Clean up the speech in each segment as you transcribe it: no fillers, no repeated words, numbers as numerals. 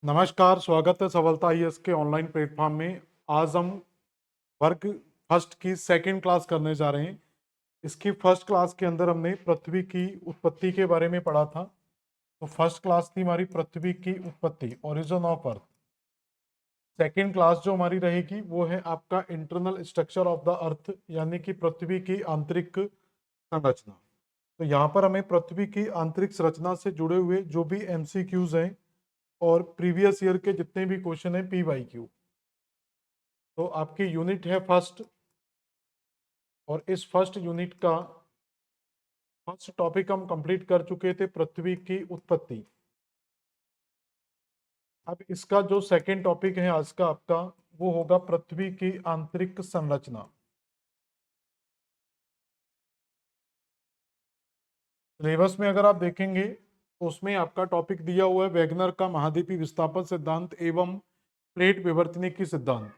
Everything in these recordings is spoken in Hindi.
नमस्कार, स्वागत है सफलता आईएएस के ऑनलाइन प्लेटफॉर्म में। आज हम वर्ग फर्स्ट की सेकंड क्लास करने जा रहे हैं। इसकी फर्स्ट क्लास के अंदर हमने पृथ्वी की उत्पत्ति के बारे में पढ़ा था। तो फर्स्ट क्लास थी हमारी पृथ्वी की उत्पत्ति, origin of earth. Second class जो हमारी रहेगी वो है आपका internal structure of the earth, यानी कि पृथ्वी की आंतरिक संरचना। तो यहाँ पर हमें पृथ्वी की आंतरिक संरचना से जुड़े हुए जो भी एमसीक्यूज हैं और प्रीवियस ईयर के जितने भी क्वेश्चन हैं PYQ, तो आपकी यूनिट है फर्स्ट। और इस फर्स्ट यूनिट का फर्स्ट टॉपिक हम कंप्लीट कर चुके थे, पृथ्वी की उत्पत्ति। अब इसका जो सेकंड टॉपिक है आज का आपका, वो होगा पृथ्वी की आंतरिक संरचना। सिलेबस में अगर आप देखेंगे तो उसमें आपका टॉपिक दिया हुआ है वैगनर का महाद्वीपीय विस्थापन सिद्धांत एवं प्लेट विवर्तनिकी सिद्धांत।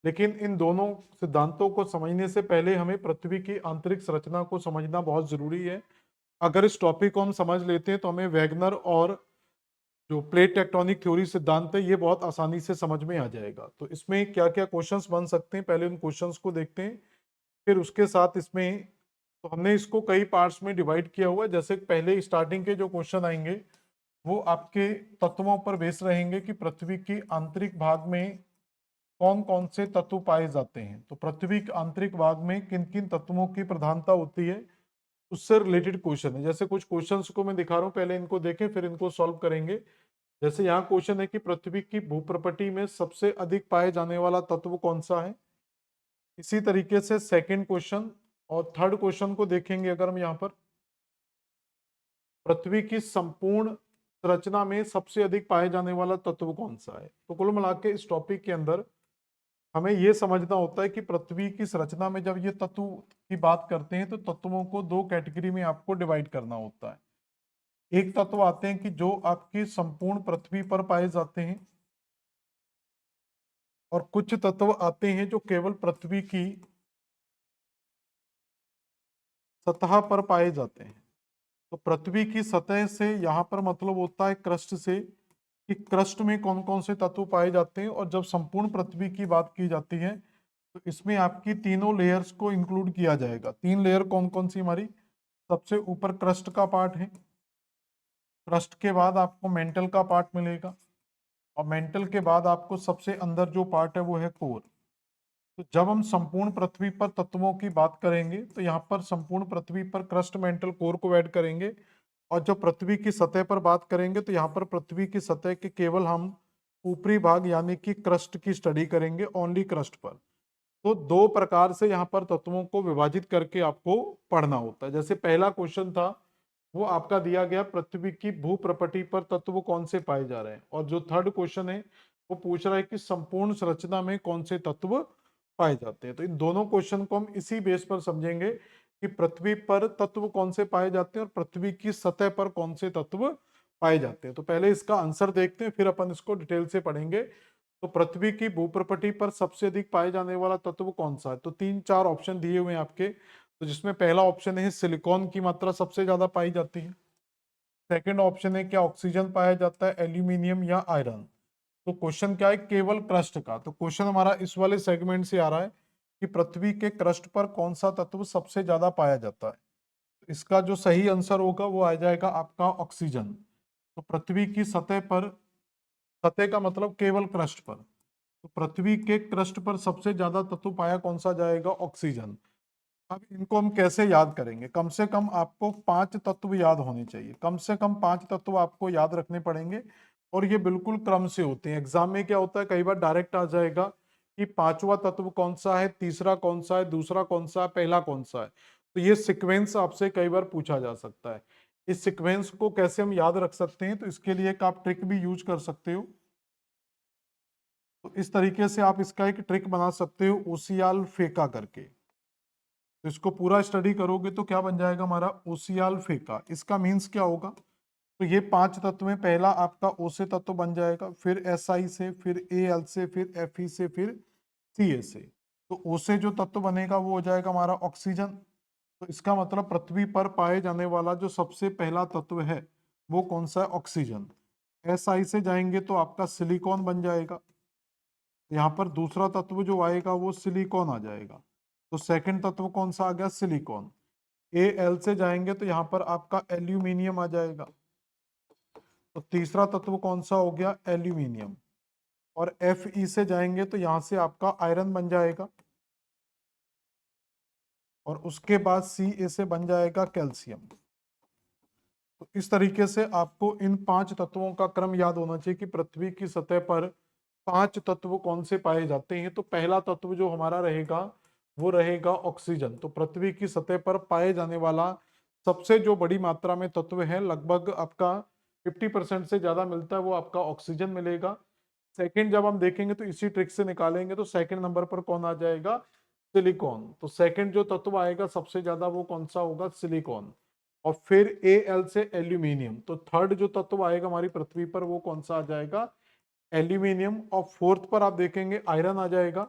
लेकिन इन दोनों सिद्धांतों को समझने से पहले हमें पृथ्वी की आंतरिक संरचना को समझना बहुत जरूरी है। अगर इस टॉपिक को हम समझ लेते हैं तो हमें वैगनर और जो प्लेट टेक्टोनिक थ्योरी सिद्धांत है ये बहुत आसानी से समझ में आ जाएगा। तो इसमें क्या क्या क्वेश्चंस बन सकते हैं, पहले उन क्वेश्चंस को देखते हैं। फिर उसके साथ इसमें तो हमने इसको कई पार्ट्स में डिवाइड किया हुआ है। जैसे पहले स्टार्टिंग के जो क्वेश्चन आएंगे वो आपके तत्वों पर बेस रहेंगे कि पृथ्वी की आंतरिक भाग में कौन कौन से तत्व पाए जाते हैं। तो पृथ्वी के आंतरिक भाग में किन किन तत्वों की प्रधानता होती है, उससे रिलेटेड क्वेश्चन है। जैसे कुछ क्वेश्चंस को मैं दिखा रहा हूं, पहले इनको देखें फिर इनको सॉल्व करेंगे। जैसे यहाँ क्वेश्चन है कि पृथ्वी की भूप्रपटी में सबसे अधिक पाए जाने वाला तत्व कौन सा है। इसी तरीके से सेकंड क्वेश्चन और थर्ड क्वेश्चन को देखेंगे। अगर हम यहाँ पर पृथ्वी की संपूर्ण संरचना में सबसे अधिक पाए जाने वाला तत्व कौन सा है, तो कुल मिला के इस टॉपिक के अंदर हमें यह समझना होता है कि पृथ्वी की संरचना में जब ये तत्व की बात करते हैं तो तत्वों को दो कैटेगरी में आपको डिवाइड करना होता है। एक तत्व आते हैं कि जो आपकी संपूर्ण पृथ्वी पर पाए जाते हैं, और कुछ तत्व आते हैं जो केवल पृथ्वी की सतह पर पाए जाते हैं। तो पृथ्वी की सतह से यहाँ पर मतलब होता है क्रस्ट से, कि क्रस्ट में कौन कौन से तत्व पाए जाते हैं। और जब संपूर्ण पृथ्वी की बात की जाती है तो इसमें आपकी तीनों लेयर्स को इंक्लूड किया जाएगा। तीन लेयर कौन कौन सी हमारी, सबसे ऊपर क्रस्ट का पार्ट है, क्रस्ट के बाद आपको मेंटल का पार्ट मिलेगा, और मेंटल के बाद आपको सबसे अंदर जो पार्ट है वो है कोर। तो जब हम संपूर्ण पृथ्वी पर तत्वों की बात करेंगे तो यहाँ पर संपूर्ण पृथ्वी पर क्रस्ट मेंटल कोर को ऐड करेंगे। और जब पृथ्वी की सतह पर बात करेंगे तो यहाँ पर पृथ्वी की सतह के केवल हम ऊपरी भाग यानी कि क्रस्ट की स्टडी करेंगे, ओनली क्रस्ट पर। तो दो प्रकार से यहाँ पर तत्वों को विभाजित करके आपको पढ़ना होता है। जैसे पहला क्वेश्चन था वो आपका दिया गया पृथ्वी की भूप्रपटी पर तत्व कौन से पाए जा रहे हैं, और जो थर्ड क्वेश्चन है वो पूछ रहा है कि संपूर्ण संरचना में कौन से तत्व पाए जाते हैं। तो इन दोनों क्वेश्चन को हम इसी बेस पर समझेंगे कि पृथ्वी पर तत्व कौन से पाए जाते हैं और पृथ्वी की सतह पर कौन से तत्व पाए जाते हैं। तो पहले इसका आंसर देखते हैं, फिर अपन इसको डिटेल से पढ़ेंगे। तो पृथ्वी की भूप्रपटी पर सबसे अधिक पाए जाने वाला तत्व कौन सा है, तो तीन चार ऑप्शन दिए हुए हैं आपके। तो जिसमें पहला ऑप्शन है सिलिकॉन की मात्रा सबसे ज्यादा पाई जाती है। सेकंड ऑप्शन है क्या ऑक्सीजन पाया जाता है, एल्यूमिनियम या आयरन। तो क्वेश्चन क्या है, केवल क्रस्ट का। तो क्वेश्चन हमारा इस वाले सेगमेंट से आ रहा है कि पृथ्वी के क्रस्ट पर कौन सा तत्व सबसे ज्यादा पाया जाता है। तो इसका जो सही आंसर होगा वो आ जाएगा आपका ऑक्सीजन। तो पृथ्वी की सतह पर, सतह का मतलब केवल क्रस्ट पर, तो पृथ्वी के क्रस्ट पर सबसे ज्यादा तत्व पाया कौन सा जाएगा, ऑक्सीजन। अब इनको हम कैसे याद करेंगे, कम से कम आपको पांच तत्व याद होने चाहिए, कम से कम पांच तत्व आपको याद रखने पड़ेंगे। और ये बिल्कुल क्रम से होते हैं। एग्जाम में क्या होता है, कई बार डायरेक्ट आ जाएगा कि पांचवा तत्व कौन सा है, तीसरा कौन सा है, दूसरा कौन सा है, पहला कौन सा है। तो ये सिक्वेंस आपसे कई बार पूछा जा सकता है। इस सिक्वेंस को कैसे हम याद रख सकते हैं, तो इसके लिए एक आप ट्रिक भी यूज कर सकते हो। तो इस तरीके से आप इसका एक ट्रिक बना सकते हो, ओसियाल फेका करके। तो इसको पूरा स्टडी करोगे तो क्या बन जाएगा हमारा, ओसियाल फेका। इसका मीन्स क्या होगा, तो ये पांच तत्व में पहला आपका ओ से तत्व बन जाएगा, फिर SI से, फिर Al से, फिर Fe से, फिर Ca से। तो ओ से जो तत्व बनेगा वो हो जाएगा हमारा ऑक्सीजन। तो इसका मतलब पृथ्वी पर पाए जाने वाला जो सबसे पहला तत्व है वो कौन सा है, ऑक्सीजन। Si से जाएंगे तो आपका सिलिकॉन बन जाएगा। यहाँ पर दूसरा तत्व जो आएगा वो सिलिकॉन आ जाएगा। तो सेकंड तत्व कौन सा आ गया? सिलिकॉन। Al से जाएंगे तो यहाँ पर आपका एल्यूमिनियम आ जाएगा। तो तीसरा तत्व कौन सा हो गया? एल्यूमिनियम। और Fe से जाएंगे तो यहाँ से आपका आयरन बन जाएगा। और उसके बाद Ca से बन जाएगा कैल्शियम। तो इस तरीके से आपको इन 5 तत्वों का क्रम याद होना चाहिए कि पृथ्वी की सतह पर 5 तत्व कौन से पाए जाते हैं। तो पहला तत्व जो हमारा रहेगा वो रहेगा ऑक्सीजन। तो पृथ्वी की सतह पर पाए जाने वाला सबसे जो बड़ी मात्रा में तत्व है, लगभग आपका 50% से ज्यादा मिलता है, वो आपका ऑक्सीजन मिलेगा। सेकंड जब हम देखेंगे तो इसी ट्रिक से निकालेंगे तो सेकंड नंबर पर कौन आ जाएगा? सिलिकॉन। तो सेकंड जो तत्व आएगा सबसे ज्यादा वो कौन सा होगा? सिलिकॉन। और फिर Al से एल्यूमिनियम। तो थर्ड जो तत्व आएगा हमारी पृथ्वी पर वो कौन सा आ जाएगा? एल्यूमिनियम। और फोर्थ पर आप देखेंगे आयरन आ जाएगा।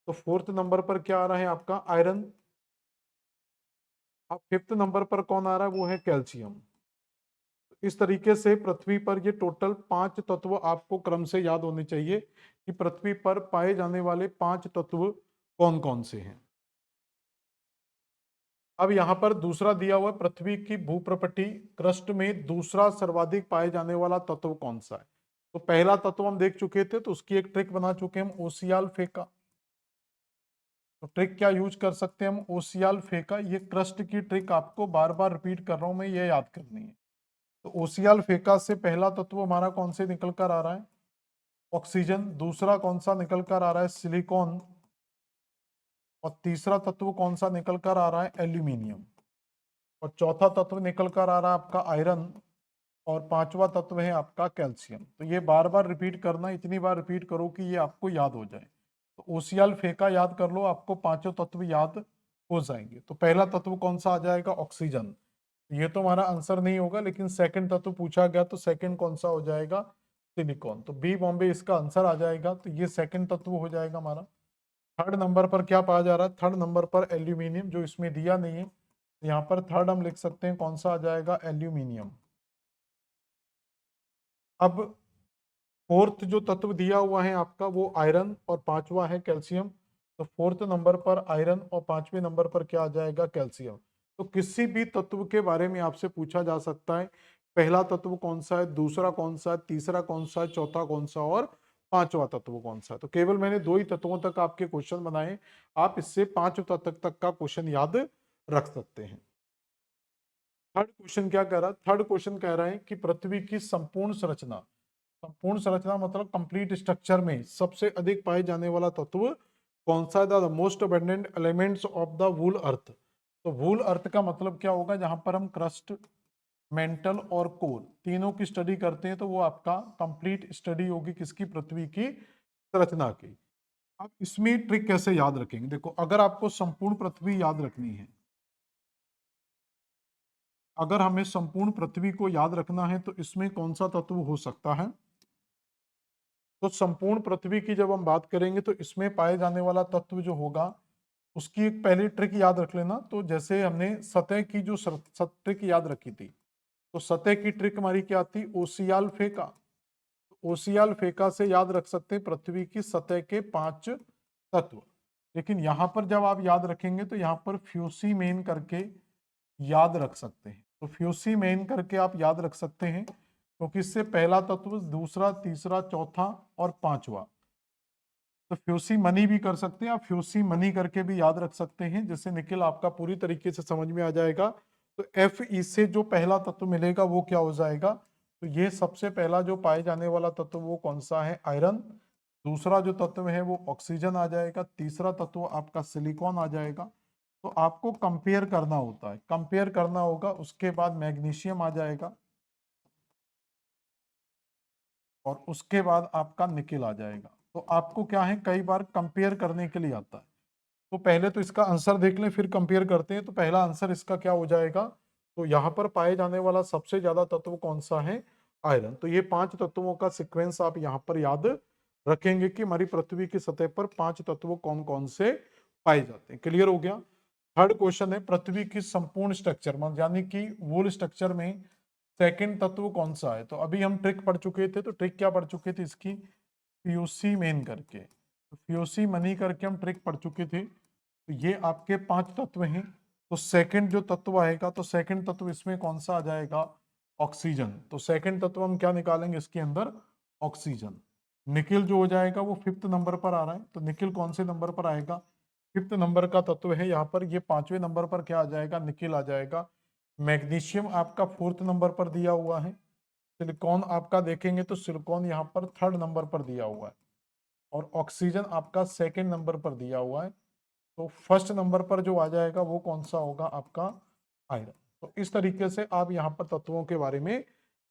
तो फोर्थ नंबर पर क्या आ रहा है? आपका आयरन। अब फिफ्थ नंबर पर कौन आ रहा है? वो है कैल्शियम। इस तरीके से पृथ्वी पर ये टोटल 5 तत्व आपको क्रम से याद होने चाहिए कि पृथ्वी पर पाए जाने वाले 5 तत्व कौन कौन से हैं। अब यहां पर दूसरा दिया हुआ पृथ्वी की भूप्रपटी क्रस्ट में दूसरा सर्वाधिक पाए जाने वाला तत्व कौन सा है। तो पहला तत्व हम देख चुके थे, तो उसकी एक ट्रिक बना चुके हैं हम, ओसियाल फेका। तो ट्रिक क्या यूज कर सकते हैं हम? ओसियाल फेका। ये क्रस्ट की ट्रिक आपको बार बार रिपीट कर रहा हूं मैं, ये याद करनी है। तो ओसियाल फेका से पहला तत्व हमारा कौन से निकल कर आ रहा है? ऑक्सीजन। दूसरा कौन सा निकल कर आ रहा है? सिलिकॉन। और तीसरा तत्व कौन सा निकल कर आ रहा है? एल्यूमिनियम। और चौथा तत्व निकल कर आ रहा है आपका आयरन। और पांचवा तत्व है आपका कैल्शियम। तो ये बार बार रिपीट करना, इतनी बार रिपीट करो कि ये आपको याद हो जाए। तो ओसियाल फेका याद कर लो, आपको पांचों तत्व याद हो जाएंगे। तो पहला तत्व कौन सा आ जाएगा? ऑक्सीजन। ये तो हमारा आंसर नहीं होगा, लेकिन सेकंड तत्व पूछा गया तो सेकंड कौन सा हो जाएगा? सिलिकॉन। तो बी बॉम्बे इसका आंसर आ जाएगा। तो ये सेकंड तत्व हो जाएगा हमारा। थर्ड नंबर पर क्या पाया जा रहा है? थर्ड नंबर पर एल्यूमिनियम, जो इसमें दिया नहीं है। तो यहाँ पर थर्ड हम लिख सकते हैं, कौन सा आ जाएगा? एल्यूमिनियम। अब फोर्थ जो तत्व दिया हुआ है आपका वो आयरन और पांचवा है कैल्शियम। तो फोर्थ नंबर पर आयरन और पांचवें नंबर पर क्या आ जाएगा? कैल्शियम। तो किसी भी तत्व के बारे में आपसे पूछा जा सकता है, पहला तत्व कौन सा है, दूसरा कौन सा है, तीसरा कौन सा है, चौथा कौन सा और पांचवा तत्व कौन सा है। तो केवल मैंने 2 ही तत्वों तक आपके क्वेश्चन बनाए, आप इससे 5 तत्व तक का क्वेश्चन याद रख सकते हैं। थर्ड क्वेश्चन क्या कह रहा है? थर्ड क्वेश्चन कह रहा है कि पृथ्वी की संपूर्ण संरचना, संपूर्ण संरचना मतलब कंप्लीट स्ट्रक्चर में सबसे अधिक पाए जाने वाला तत्व कौन सा है? The most abundant elements of the whole earth. तो वूल अर्थ का मतलब क्या होगा? जहां पर हम क्रस्ट, मेंटल और कोर तीनों की स्टडी करते हैं, तो वो आपका कंप्लीट स्टडी होगी किसकी? पृथ्वी की संरचना की। अब इसमें ट्रिक कैसे याद रखेंगे? देखो, अगर आपको संपूर्ण पृथ्वी याद रखनी है, अगर हमें संपूर्ण पृथ्वी को याद रखना है तो इसमें कौन सा तत्व हो सकता है? तो संपूर्ण पृथ्वी की जब हम बात करेंगे तो इसमें पाए जाने वाला तत्व जो होगा उसकी एक पहली ट्रिक याद रख लेना। तो जैसे हमने सतह की जो ट्रिक याद रखी थी, तो सतह की ट्रिक हमारी क्या थी? ओसियाल फेका। ओसियाल फेका से याद रख सकते हैं पृथ्वी की सतह के 5 तत्व। लेकिन यहां पर जब आप याद रखेंगे तो यहां पर फ्यूसी मेन करके याद रख सकते हैं। तो फ्यूसी मेन करके आप याद रख सकते हैं, क्योंकि इससे पहला तत्व, दूसरा, तीसरा, चौथा और पांचवा। तो फ्यूसी मनी भी कर सकते हैं, आप फ्यूसी मनी करके भी याद रख सकते हैं, जिससे निकल आपका पूरी तरीके से समझ में आ जाएगा। तो एफ ई से जो पहला तत्व मिलेगा वो क्या हो जाएगा? तो ये सबसे पहला जो पाए जाने वाला तत्व वो कौन सा है? आयरन। दूसरा जो तत्व है वो ऑक्सीजन आ जाएगा। तीसरा तत्व आपका सिलिकॉन आ जाएगा। तो आपको कंपेयर करना होता है, कंपेयर करना होगा। उसके बाद मैग्नीशियम आ जाएगा और उसके बाद आपका निकेल आ जाएगा। तो आपको क्या है, कई बार कंपेयर करने के लिए आता है। तो पहले तो इसका आंसर देख लें, फिर कंपेयर करते हैं। तो पहला आंसर इसका क्या हो जाएगा? तो यहाँ पर पाए जाने वाला सबसे ज्यादा तत्व कौन सा है? आयरन। तो ये 5 तत्वों का सीक्वेंस आप यहाँ पर याद रखेंगे कि हमारी पृथ्वी की सतह पर 5 तत्व कौन कौन से पाए जाते हैं। क्लियर हो गया? थर्ड क्वेश्चन है पृथ्वी की संपूर्ण स्ट्रक्चर, यानी कि वूल स्ट्रक्चर में सेकंड तत्व कौन सा है। तो अभी हम ट्रिक पढ़ चुके थे, तो ट्रिक क्या पढ़ चुके थे इसकी, फ्यूसी मेन करके, तो फ्यूसी मनी करके हम ट्रिक पढ़ चुके थे। तो ये आपके 5 तत्व हैं। तो सेकंड जो तत्व आएगा, तो सेकंड तत्व इसमें कौन सा आ जाएगा, ऑक्सीजन। तो सेकंड तत्व हम क्या निकालेंगे इसके अंदर, ऑक्सीजन। निकिल जो हो जाएगा वो 5th नंबर पर आ रहा है, तो निकिल कौन से नंबर पर आएगा, 5th नंबर का तत्व है यहाँ पर। ये 5वें नंबर पर क्या आ जाएगा, निकिल आ जाएगा। मैग्नीशियम आपका 4th नंबर पर दिया हुआ है। सिलिकॉन आपका देखेंगे तो सिलिकॉन यहाँ पर 3rd नंबर पर दिया हुआ है, और ऑक्सीजन आपका 2nd नंबर पर दिया हुआ है। तो फर्स्ट नंबर पर जो आ जाएगा वो कौन सा होगा, आपका आयरन। तो इस तरीके से आप यहाँ पर तत्वों के बारे में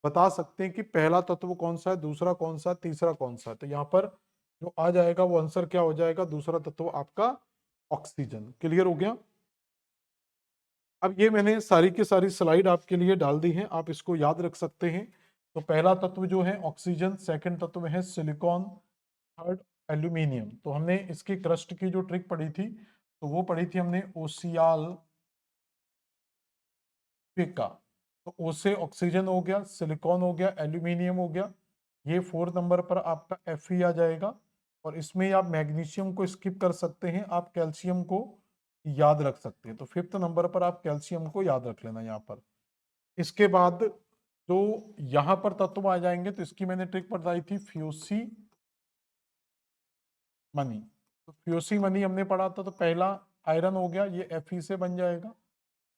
बता सकते हैं कि पहला तत्व कौन सा है, दूसरा कौन सा, तीसरा कौन सा है। तो यहाँ पर जो आ जाएगा वो आंसर क्या हो जाएगा, दूसरा तत्व आपका ऑक्सीजन। क्लियर हो गया। अब ये मैंने सारी की सारी स्लाइड आपके लिए डाल दी है, आप इसको याद रख सकते हैं। तो पहला तत्व जो है ऑक्सीजन, सेकंड तत्व है सिलिकॉन, थर्ड एल्यूमिनियम। तो हमने इसकी क्रस्ट की जो ट्रिक पढ़ी थी, तो वो पढ़ी थी हमने ओसियाल का। तो ओ से ऑक्सीजन हो गया, सिलिकॉन हो गया, एल्यूमिनियम हो गया। ये 4 नंबर पर आपका Fe आ जाएगा। और इसमें आप मैग्नीशियम को स्किप कर सकते हैं, आप कैल्शियम को याद रख सकते हैं। तो 5th नंबर पर आप कैल्शियम को याद रख लेना यहाँ पर। इसके बाद जो यहाँ पर तत्व आ जाएंगे, तो इसकी मैंने ट्रिक बताई थी, फ्यूसी मनी। तो फ्यूसी मनी हमने पढ़ा था, तो पहला आयरन हो गया, ये Fe से बन जाएगा।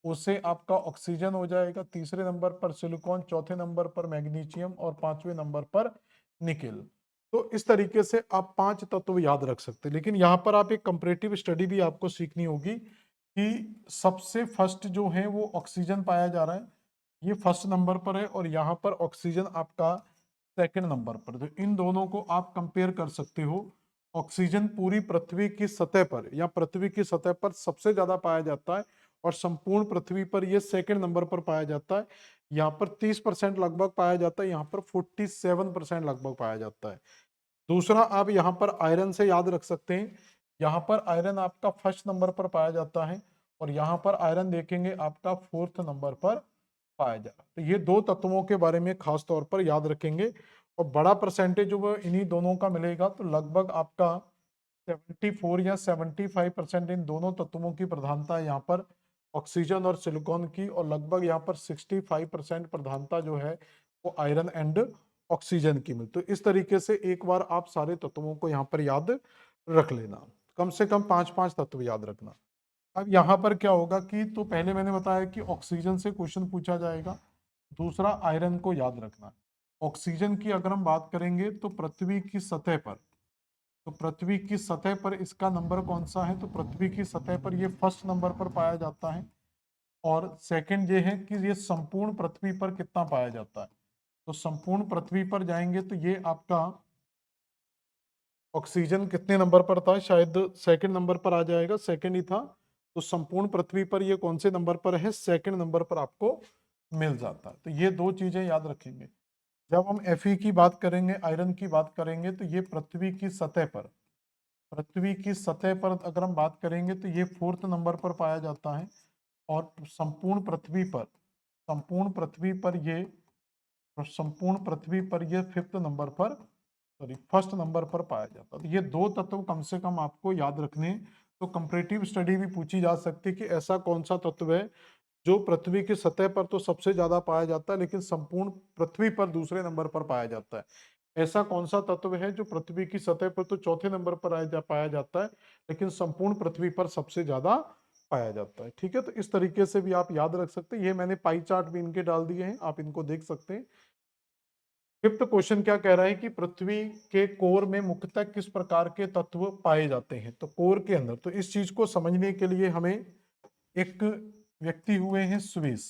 उससे आपका ऑक्सीजन हो जाएगा, तीसरे नंबर पर सिलिकॉन, चौथे नंबर पर मैग्नीशियम, और 5वें नंबर पर निकेल। तो इस तरीके से आप 5 तत्व याद रख सकते हैं। लेकिन यहाँ पर आप एक कंपैरेटिव स्टडी भी आपको सीखनी होगी कि सबसे फर्स्ट जो है वो ऑक्सीजन पाया जा रहा है, ये फर्स्ट नंबर पर है, और यहाँ पर ऑक्सीजन आपका सेकंड नंबर पर। तो इन दोनों को आप कंपेयर कर सकते हो। ऑक्सीजन पूरी पृथ्वी की सतह पर, या पृथ्वी की सतह पर सबसे ज्यादा पाया जाता है, और संपूर्ण पृथ्वी पर यह सेकंड नंबर पर पाया जाता है। यहाँ पर 30% लगभग पाया जाता है, यहाँ पर 47% लगभग पाया जाता है। दूसरा, आप यहाँ पर आयरन से याद रख सकते हैं। यहाँ पर आयरन आपका फर्स्ट नंबर पर पाया जाता है, और यहाँ पर आयरन देखेंगे आपका 4th नंबर पर पाया जा रहा है। तो ये दो तत्वों के बारे में खास तौर पर याद रखेंगे। और बड़ा परसेंटेज जो वो इन्हीं दोनों का मिलेगा, तो लगभग आपका 74 या 75% इन दोनों तत्वों की प्रधानता है यहाँ पर, ऑक्सीजन और सिलिकॉन की। और लगभग यहाँ पर 65% प्रधानता जो है वो आयरन एंड ऑक्सीजन की मिलती। तो इस तरीके से एक बार आप सारे तत्वों को यहाँ पर याद रख लेना, कम से कम 5-5 तत्व याद रखना। अब यहाँ पर क्या होगा कि, तो पहले मैंने बताया कि ऑक्सीजन से क्वेश्चन पूछा जाएगा, दूसरा आयरन को याद रखना। ऑक्सीजन की अगर हम बात करेंगे, तो पृथ्वी की सतह पर, तो पृथ्वी की सतह पर इसका नंबर कौन सा है, तो पृथ्वी की सतह पर ये फर्स्ट नंबर पर पाया जाता है। और सेकंड ये है कि ये संपूर्ण पृथ्वी पर कितना पाया जाता है। तो संपूर्ण पृथ्वी पर जाएंगे तो ये आपका ऑक्सीजन कितने नंबर पर था, शायद सेकंड नंबर पर आ जाएगा, सेकंड ही था। तो संपूर्ण पृथ्वी पर ये कौन से नंबर पर है, सेकंड नंबर पर आपको मिल जाता है। तो ये दो चीजें याद रखेंगे। जब हम Fe की बात करेंगे, आयरन की बात करेंगे, तो ये पृथ्वी की सतह पर, पृथ्वी की सतह पर अगर हम बात करेंगे, तो ये 4th नंबर पर पाया जाता है। और संपूर्ण पृथ्वी पर, संपूर्ण पृथ्वी पर ये, संपूर्ण पृथ्वी पर ये 5th नंबर पर, सॉरी, फर्स्ट नंबर पर पाया जाता है। तो ये दो तत्व कम से कम आपको याद रखने हैं। तो कंपैरेटिव स्टडी भी पूछी जा सकती है कि ऐसा कौन सा तत्व है जो पृथ्वी की सतह पर तो सबसे ज्यादा पाया जाता है, लेकिन संपूर्ण पृथ्वी पर दूसरे नंबर पर पाया जाता है। ऐसा कौन सा तत्व है जो पृथ्वी की सतह पर तो चौथे नंबर पर पाया जाता है, लेकिन संपूर्ण पृथ्वी पर सबसे ज्यादा पाया जाता है। ठीक है, तो इस तरीके से भी आप याद रख सकते हैं। ये मैंने पाई चार्ट भी इनके डाल दिए हैं, आप इनको देख सकते हैं। 5th क्वेश्चन क्या कह रहा है कि पृथ्वी के कोर में मुख्यतः किस प्रकार के तत्व पाए जाते हैं। तो कोर के अंदर, तो इस चीज को समझने के लिए हमें, एक व्यक्ति हुए हैं स्वेस,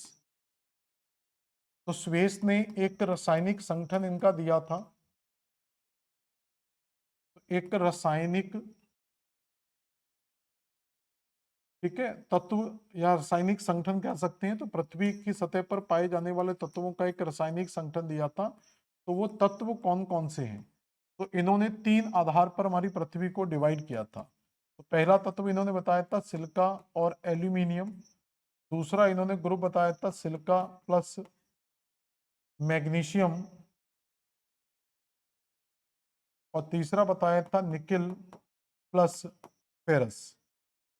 तो स्वेस ने एक रासायनिक संगठन इनका दिया था। तो एक रासायनिक, ठीक है, तत्व या रासायनिक संगठन कह सकते हैं। तो पृथ्वी की सतह पर पाए जाने वाले तत्वों का एक रासायनिक संगठन दिया था। तो वो तत्व कौन कौन से हैं, तो इन्होंने 3 आधार पर हमारी पृथ्वी को डिवाइड किया था। तो पहला तत्व इन्होंने बताया था सिलिका और एल्यूमिनियम। दूसरा इन्होंने ग्रुप बताया था सिलिका प्लस मैग्नीशियम और तीसरा बताया था निकिल प्लस फेरस।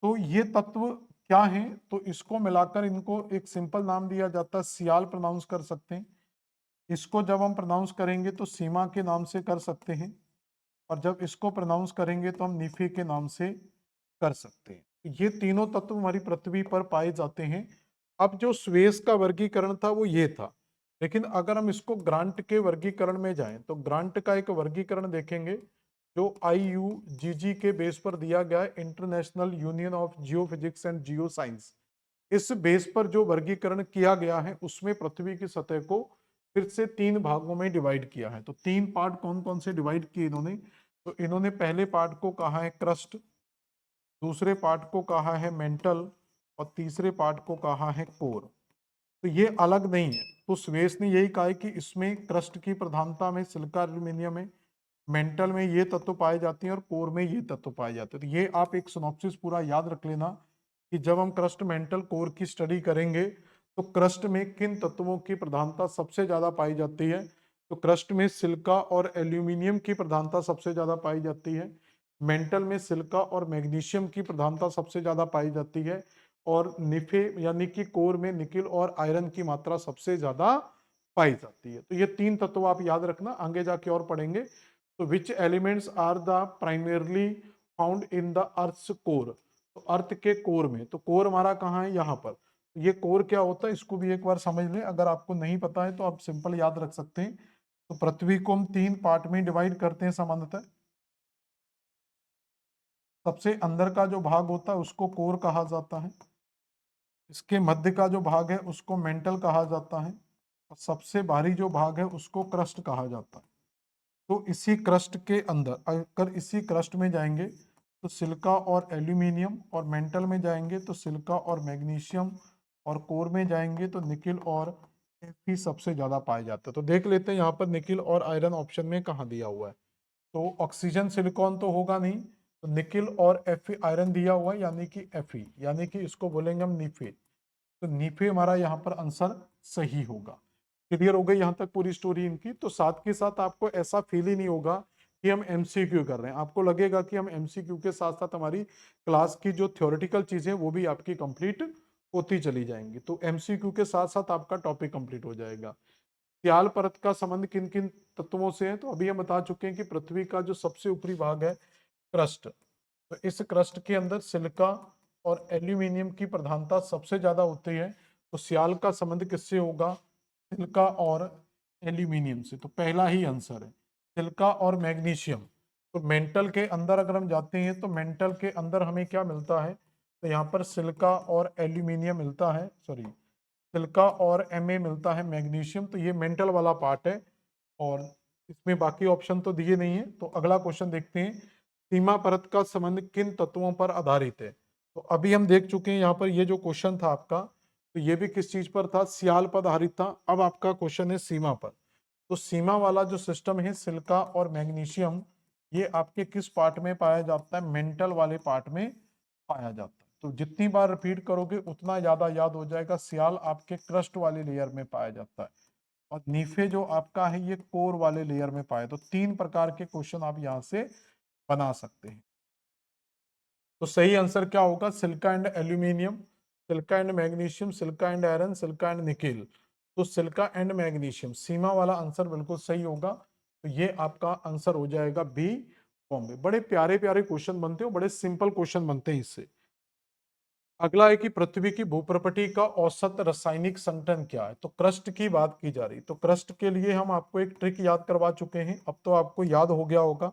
तो ये तत्व क्या हैं? तो इसको मिलाकर इनको एक सिंपल नाम दिया जाता है, सियाल प्रोनाउंस कर सकते हैं। इसको जब हम प्रोनाउंस करेंगे तो सीमा के नाम से कर सकते हैं, और जब इसको प्रोनाउंस करेंगे तो हम निफे के नाम से कर सकते हैं। ये तीनों तत्व हमारी पृथ्वी पर पाए जाते हैं। अब जो स्वेस का वर्गीकरण था वो ये था, लेकिन अगर हम इसको ग्रांट के वर्गीकरण में जाएं तो ग्रांट का एक वर्गीकरण देखेंगे जो IUGG के बेस पर दिया गया है, international union of geophysics and geo science. इस बेस पर जो वर्गीकरण किया गया है उसमें पृथ्वी की सतह को फिर से 3 भागों में डिवाइड किया है। तो 3 पार्ट कौन कौन से डिवाइड किए इन्होंने? तो इन्होंने पहले पार्ट को कहा है क्रस्ट, दूसरे पार्ट को कहा है मेंटल, और तीसरे पार्ट को कहा है कोर। तो ये अलग नहीं है। तो स्वेस ने यही कहा है कि इसमें क्रस्ट की प्रधानता में सिलिका एल्यूमिनियम है, मेंटल में ये तत्व पाए जाते हैं और कोर में ये तत्व पाए जाते हैं। तो ये आप एक सिनॉप्सिस पूरा याद रख लेना कि जब हम क्रस्ट मेंटल कोर की स्टडी करेंगे तो क्रस्ट में किन तत्वों की प्रधानता सबसे ज्यादा पाई जाती है। तो क्रस्ट में सिलिका और एल्यूमिनियम की प्रधानता सबसे ज्यादा पाई जाती है, मेंटल में सिलिका और मैग्नीशियम की प्रधानता सबसे ज्यादा पाई जाती है, और निफे यानी कि कोर में निकिल और आयरन की मात्रा सबसे ज्यादा पाई जाती है। तो ये 3 तत्व आप याद रखना, आगे जाके और पढ़ेंगे। तो which elements are the primarily found in the earth core? तो अर्थ के कोर में, तो कोर हमारा कहाँ है? यहाँ पर। तो ये कोर क्या होता है इसको भी एक बार समझ लें, अगर आपको नहीं पता है तो आप सिंपल याद रख सकते हैं। तो पृथ्वी को हम 3 पार्ट में डिवाइड करते हैं सामान्यतः। सबसे अंदर का जो भाग होता है उसको कोर कहा जाता है, इसके मध्य का जो भाग है उसको मेंटल कहा जाता है, और सबसे बाहरी जो भाग है उसको क्रस्ट कहा जाता है। तो इसी क्रस्ट के अंदर, अगर इसी क्रस्ट में जाएंगे तो सिलिका और एल्यूमिनियम, और मेंटल में जाएंगे तो सिलिका और मैग्नीशियम, और कोर में जाएंगे तो निकिल और Fe सबसे ज्यादा पाए जाते हैं। तो देख लेते हैं यहाँ पर निकिल और आयरन ऑप्शन में कहाँ दिया हुआ है। तो ऑक्सीजन सिलिकॉन तो होगा नहीं, तो निकिल और Fe आयरन दिया हुआ है, यानी कि Fe, यानी कि इसको बोलेंगे हम नीफे। तो नीफे हमारा यहाँ पर आंसर सही होगा। क्लियर हो गई यहाँ तक पूरी स्टोरी इनकी? तो साथ के साथ आपको ऐसा फील ही नहीं होगा कि हम एमसीक्यू कर रहे हैं, आपको लगेगा कि हम एमसीक्यू के साथ साथ हमारी क्लास की जो थ्योरेटिकल चीजें वो भी आपकी कंप्लीट होती चली जाएंगी। तो एमसीक्यू के साथ साथ आपका टॉपिक कंप्लीट हो जाएगा। त्याल परत का संबंध किन किन तत्वों से है? तो अभी हम बता चुके हैं कि पृथ्वी का जो सबसे ऊपरी भाग है क्रस्ट, तो इस क्रस्ट के अंदर सिलिका और एल्यूमिनियम की प्रधानता सबसे ज्यादा होती है। तो सियाल का संबंध किससे होगा? सिलिका और एल्यूमिनियम से। तो पहला ही आंसर है सिलिका और मैग्नीशियम। तो मेंटल के अंदर अगर हम जाते हैं तो मेंटल के अंदर हमें क्या मिलता है? तो यहाँ पर सिलिका और एल्यूमिनियम मिलता है, सॉरी, सिलिका और Ma मिलता है मैग्नीशियम। तो ये मेंटल वाला पार्ट है, और इसमें बाकी ऑप्शन तो दिए नहीं है। तो अगला क्वेश्चन देखते हैं, सीमा परत का संबंध किन तत्वों पर आधारित है? तो अभी हम देख चुके हैं यहाँ पर ये जो क्वेश्चन था आपका, तो ये भी किस चीज पर था? सियाल पर आधारित था। अब आपका क्वेश्चन है सीमा पर। तो सीमा वाला जो सिस्टम है सिलिका और मैग्नीशियम, ये आपके किस पार्ट में पाया जाता है? मेंटल वाले पार्ट में पाया जाता है। तो जितनी बार रिपीट करोगे उतना ज्यादा याद हो जाएगा। सियाल आपके क्रस्ट वाले लेयर में पाया जाता है, और नीफे जो आपका है ये कोर वाले लेयर में पाए। तो 3 प्रकार के क्वेश्चन आप यहाँ से बना सकते हैं। तो सही आंसर क्या होगा? Silica and aluminium, silica and magnesium, silica and iron, silica and nickel. तो सिलिका एंड मैग्नीशियम सीमा वाला आंसर बिल्कुल सही होगा। तो ये आपका आंसर हो जाएगा बी, बॉम्बे। बड़े प्यारे प्यारे क्वेश्चन बनते हो, बड़े सिंपल क्वेश्चन बनते हैं इससे। अगला है कि पृथ्वी की भूप्रपटी का औसत रासायनिक संघटन क्या है? तो क्रस्ट की बात की जा रही। तो क्रस्ट के लिए हम आपको एक ट्रिक याद करवा चुके हैं, अब तो आपको याद हो गया होगा।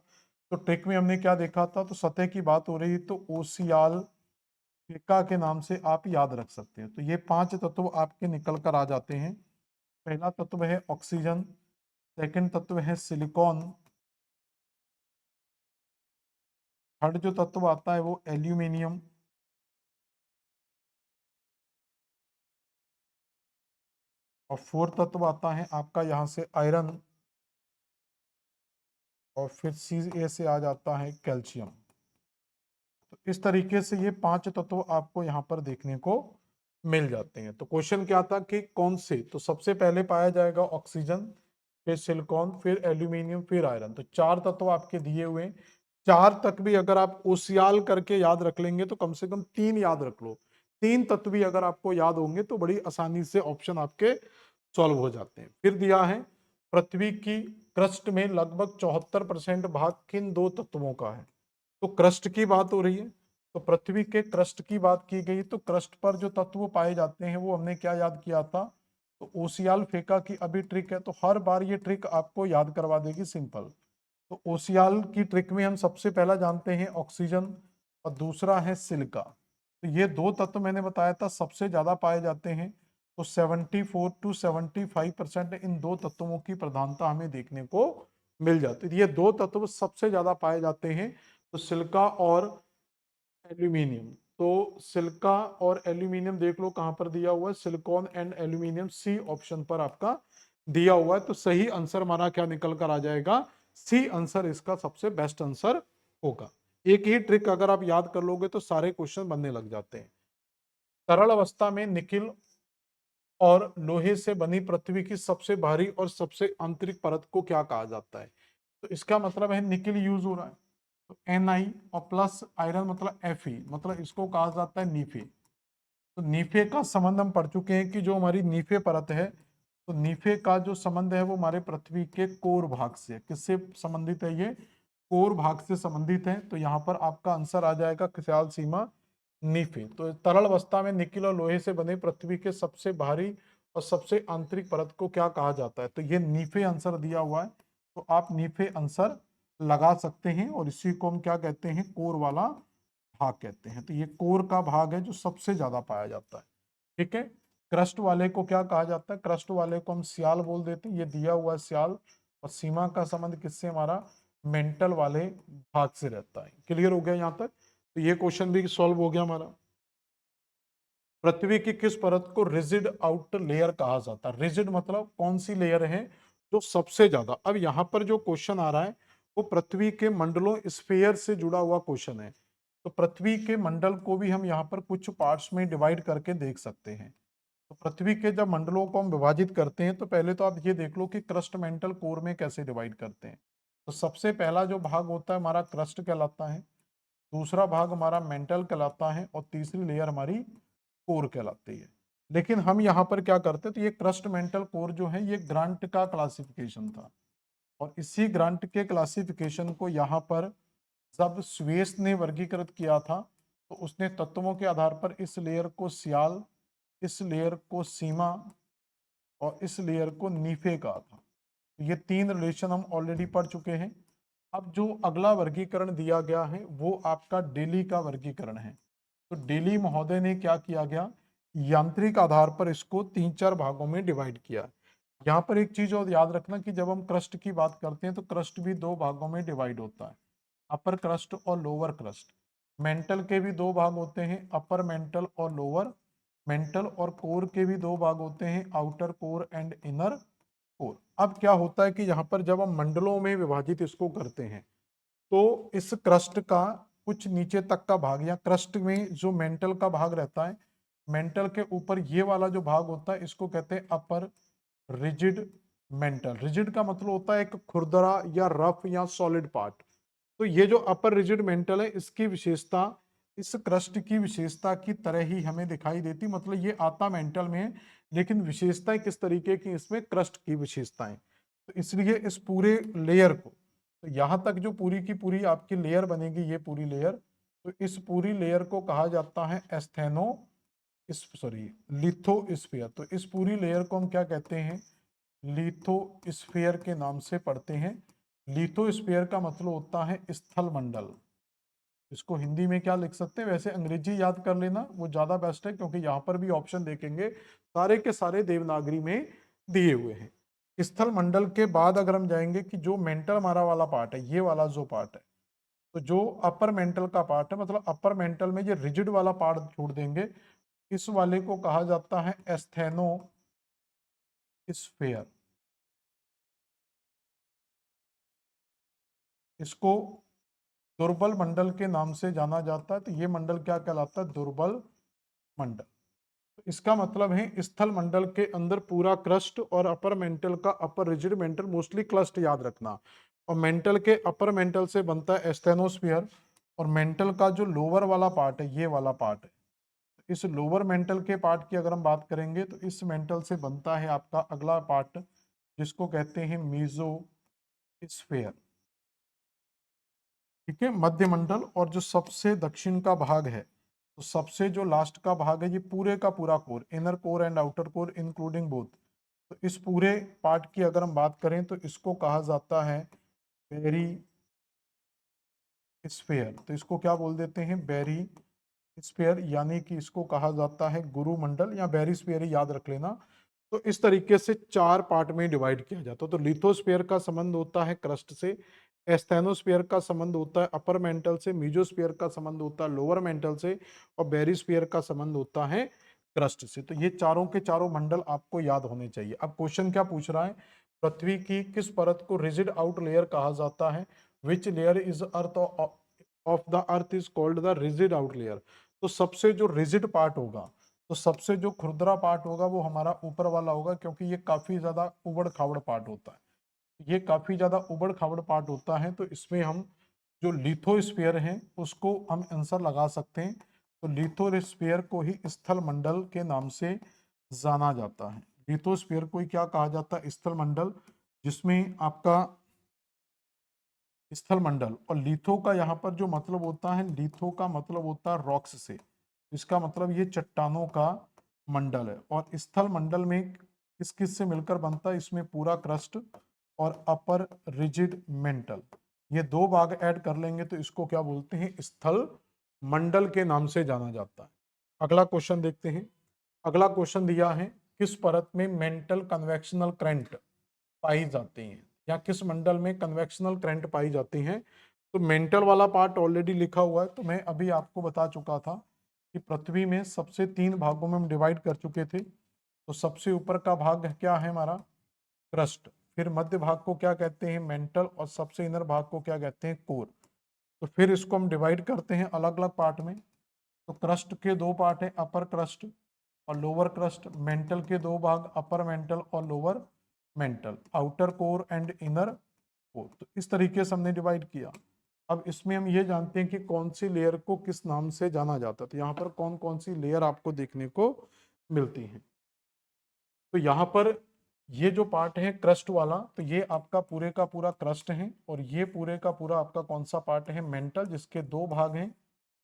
तो ट्रिक में हमने क्या देखा था? तो सतह की बात हो रही है तो ओसियाल फेका के नाम से आप याद रख सकते हैं। तो ये 5 तत्व आपके निकल कर आ जाते हैं। पहला तत्व है ऑक्सीजन, सेकंड तत्व है सिलिकॉन, थर्ड जो तत्व आता है वो एल्यूमिनियम, और फोर्थ तत्व आता है आपका यहाँ से आयरन, और फिर सी ए से आ जाता है कैल्शियम। तो इस तरीके से ये 5 तत्व आपको यहाँ पर देखने को मिल जाते हैं। तो क्वेश्चन क्या था कि कौन से, तो सबसे पहले पाया जाएगा ऑक्सीजन, फिर सिलिकॉन, फिर एल्यूमिनियम, फिर आयरन। तो चार तत्व आपके दिए हुए हैं। चार तक भी अगर आप ओसियाल करके याद रख लेंगे तो कम से कम तीन याद रख लो। तीन तत्व भी अगर आपको याद होंगे तो बड़ी आसानी से ऑप्शन आपके सॉल्व हो जाते हैं। फिर दिया है पृथ्वी की क्रस्ट में लगभग 74% भाग किन दो तत्वों का है। तो क्रस्ट की बात हो रही है, तो पृथ्वी के क्रस्ट की बात की गई। तो क्रस्ट पर जो तत्व पाए जाते हैं वो हमने क्या याद किया था, तो ओसियाल फेका की अभी ट्रिक है, तो हर बार ये ट्रिक आपको याद करवा देगी सिंपल। तो ओसियाल की ट्रिक में हम सबसे पहला जानते हैं ऑक्सीजन और दूसरा है सिलिका। तो ये दो तत्व मैंने बताया था सबसे ज्यादा पाए जाते हैं। तो 74 टू 75% इन दो तत्वों की प्रधानता हमें देखने को मिल जाती है। ये दो तत्व सबसे ज्यादा पाए जाते हैं, तो सिलिका और एल्यूमिनियम। तो सिलिका और एल्यूमिनियम देख लो कहां पर दिया हुआ है, silicon and aluminium C option पर आपका दिया हुआ है। तो सही आंसर हमारा क्या निकल कर आ जाएगा, सी आंसर इसका सबसे बेस्ट आंसर होगा। एक ही ट्रिक अगर आप याद कर लोगे तो सारे क्वेश्चन बनने लग जाते हैं। तरल अवस्था में निकिल और लोहे से बनी पृथ्वी की सबसे भारी और सबसे आंतरिक परत को क्या कहा जाता है। तो इसका मतलब है निकिल यूज हो रहा है, तो Na और प्लस आयरन मतलब Fe, मतलब इसको कहा जाता है नीफे। तो नीफे का संबंध हम पढ़ चुके हैं कि जो हमारी नीफे परत है, तो नीफे का जो संबंध है वो हमारे पृथ्वी के कोर भाग से, किससे संबंधित है, ये कोर भाग से संबंधित है। तो यहाँ पर आपका आंसर आ जाएगा ख्याल सीमा नीफे। तो तरल अवस्था में निकिल और लोहे से बने पृथ्वी के सबसे भारी और सबसे आंतरिक परत को क्या कहा जाता है, तो ये नीफे आंसर दिया हुआ है। तो आप नीफे आंसर लगा सकते हैं, और इसी को हम क्या कहते हैं, कोर वाला भाग कहते हैं। तो ये कोर का भाग है जो सबसे ज्यादा पाया जाता है। ठीक है। क्रस्ट वाले को क्या कहा जाता है, क्रस्ट वाले को हम सियाल बोल देते हैं, ये दिया हुआ है सियाल। और सीमा का संबंध किससे, हमारा मेंटल वाले भाग से रहता है। क्लियर हो गया यहाँ तक। तो ये क्वेश्चन भी सॉल्व हो गया हमारा। पृथ्वी की किस परत को रिजिड आउटर लेयर कहा जाता है। रिजिड मतलब कौन सी लेयर है जो सबसे ज्यादा। अब यहाँ पर जो क्वेश्चन आ रहा है वो पृथ्वी के मंडलों स्फीयर से जुड़ा हुआ क्वेश्चन है। तो पृथ्वी के मंडल को भी हम यहाँ पर कुछ पार्ट्स में डिवाइड करके देख सकते हैं। तो पृथ्वी के जब मंडलों को हम विभाजित करते हैं तो पहले तो आप ये देख लो कि क्रस्ट मेंटल कोर में कैसे डिवाइड करते हैं। तो सबसे पहला जो भाग होता है हमारा क्रस्ट कहलाता है, दूसरा भाग हमारा मेंटल कहलाता है, और तीसरी लेयर हमारी कोर कहलाती है। लेकिन हम यहाँ पर क्या करते हैं, तो ये क्रस्ट मेंटल कोर जो है ये ग्रांट का क्लासिफिकेशन था, और इसी ग्रांट के क्लासिफिकेशन को यहाँ पर जब स्वेस ने वर्गीकृत किया था, तो उसने तत्वों के आधार पर इस लेयर को सियाल, इस लेयर को सीमा और इस लेयर को नीफे कहा था। ये तीन रिलेशन हम ऑलरेडी पढ़ चुके हैं। अब जो अगला वर्गीकरण दिया गया है वो आपका डेली का वर्गीकरण है। तो डेली महोदय ने क्या किया गया, यांत्रिक आधार पर इसको तीन चार भागों में डिवाइड किया। यहाँ पर एक चीज और याद रखना कि जब हम क्रस्ट की बात करते हैं तो क्रस्ट भी दो भागों में डिवाइड होता है, अपर क्रस्ट और लोअर क्रस्ट। मेंटल के भी दो भाग होते हैं, अपर मेंटल और लोअर मेंटल। और कोर के भी दो भाग होते हैं, outer core and inner core. अब क्या होता है कि यहाँ पर जब हम मंडलों में विभाजित इसको करते हैं तो इस क्रस्ट का कुछ नीचे तक का भाग, या क्रस्ट में जो मेंटल का भाग रहता है, मेंटल के ऊपर ये वाला जो भाग होता है इसको कहते हैं अपर रिजिड मेंटल। रिजिड का मतलब होता है एक खुरदरा या रफ या सॉलिड पार्ट। तो ये जो अपर रिजिड मेंटल है इसकी विशेषता इस क्रस्ट की विशेषता की तरह ही हमें दिखाई देती, मतलब ये आता मेंटल में है लेकिन विशेषताएं किस तरीके की, इसमें क्रस्ट की विशेषताएं। तो इसलिए इस पूरे लेयर को, तो यहां तक जो पूरी की पूरी आपकी लेयर बनेगी, ये पूरी लेयर, तो इस पूरी लेयर को कहा जाता है एस्थेनो इस सॉरी लिथोस्फीयर। तो इस पूरी लेयर को हम क्या कहते हैं, लिथोस्फीयर के नाम से पढ़ते हैं। लिथोस्फीयर का मतलब होता है स्थल मंडल। इसको हिंदी में क्या लिख सकते हैं, वैसे अंग्रेजी याद कर लेना वो ज्यादा बेस्ट है, क्योंकि यहाँ पर भी ऑप्शन देखेंगे सारे के सारे देवनागरी में दिए हुए हैं। स्थल मंडल के बाद अगर हम जाएंगे कि जो मेंटल हमारा वाला पार्ट है, ये वाला जो पार्ट है, तो जो अपर मेंटल का पार्ट है, मतलब अपर मेंटल में ये रिजिड वाला पार्ट छोड़ देंगे, इस वाले को कहा जाता है एस्थेनो स्फेयर। इसको दुर्बल मंडल के नाम से जाना जाता है। तो ये मंडल क्या कहलाता है, दुर्बल मंडल। इसका मतलब है स्थल मंडल के अंदर पूरा क्रस्ट और अपर मेंटल का अपर रिजिड मेंटल मोस्टली क्रस्ट याद रखना। और मेंटल के अपर मेंटल से बनता है एस्थेनोस्फीयर, और मेंटल का जो लोअर वाला पार्ट है ये वाला पार्ट है। इस लोअर मेंटल के पार्ट की अगर हम बात करेंगे तो इस मेंटल से बनता है आपका अगला पार्ट जिसको कहते हैं मीजोस्फेयर। ठीक है, मध्य मंडल। और जो सबसे दक्षिण का भाग है, तो सबसे जो लास्ट का भाग है ये पूरे का पूरा core, inner core and outer core including both. तो इस पूरे पार्ट की अगर हम बात करें तो इसको कहा जाता है बेरी स्फेयर। तो इसको क्या बोल देते हैं, बेरी स्फेयर, यानी कि इसको कहा जाता है गुरु मंडल या बेरी स्फेयर ही याद रख लेना। तो इस तरीके से चार पार्ट में डिवाइड किया जाता है। तो लिथोस्फेयर का संबंध होता है क्रस्ट से, एस्थेनोस्फेयर का संबंध होता है अपर मेंटल से, मीजोस्फेयर का संबंध होता है लोअर मेंटल से, और बेरीस्फेयर का संबंध होता है क्रस्ट से। तो ये चारों के चारों मंडल आपको याद होने चाहिए। अब क्वेश्चन क्या पूछ रहा है, पृथ्वी की किस परत को रिजिड आउट लेयर कहा जाता है, which layer is earth of the earth is called the rigid out layer. तो सबसे जो रिजिड पार्ट होगा, तो सबसे जो खुरदरा पार्ट होगा वो हमारा ऊपर वाला होगा, क्योंकि ये काफी ज्यादा उबड़ खाबड़ पार्ट होता है। ये काफी ज्यादा उबड़ खाबड़ पार्ट होता है, तो इसमें हम जो लिथोस्फीयर है उसको हम आंसर लगा सकते हैं। तो लिथोस्फीयर को ही स्थल मंडल के नाम से जाना जाता है। लिथोस्फीयर को ही क्या कहा जाता है, स्थल मंडल, जिसमें आपका स्थल मंडल। और लिथो का यहाँ पर जो मतलब होता है, लिथो का मतलब होता है रॉक्स से, इसका मतलब ये चट्टानों का मंडल है। और स्थल मंडल में किस किस से मिलकर बनता है, इसमें पूरा क्रस्ट और अपर रिजिड मेंटल, ये दो भाग ऐड कर लेंगे तो इसको क्या बोलते हैं, स्थल मंडल के नाम से जाना जाता है। अगला क्वेश्चन देखते हैं। अगला क्वेश्चन दिया है, किस परत में मेंटल कन्वेक्शनल करंट पाई जाती हैं, या किस मंडल में कन्वेक्शनल करंट पाई जाती हैं। तो मेंटल वाला पार्ट ऑलरेडी लिखा हुआ है, तो मैं अभी आपको बता चुका था कि पृथ्वी में सबसे तीन भागों में हम डिवाइड कर चुके थे। तो सबसे ऊपर का भाग क्या है हमारा, क्रस्ट, फिर मध्य भाग को क्या कहते हैं, मेंटल, और सबसे इनर भाग को क्या कहते हैं, कोर। तो फिर इसको हम डिवाइड करते हैं अलग अलग पार्ट में। तो क्रस्ट के दो पार्ट है, अपर क्रस्ट और लोअर क्रस्ट। मेंटल के दो भाग, अपर मेंटल और lower mental, outer core and inner core. तो इस तरीके से हमने डिवाइड किया। अब इसमें हम ये जानते हैं कि कौन सी लेयर को किस नाम से जाना जाता है। तो यहाँ पर कौन कौन सी लेयर आपको देखने को मिलती है। तो यहाँ पर ये जो पार्ट है क्रस्ट वाला, तो ये आपका पूरे का पूरा क्रस्ट है, और ये पूरे का पूरा आपका कौन सा पार्ट है, मेंटल, जिसके दो भाग हैं,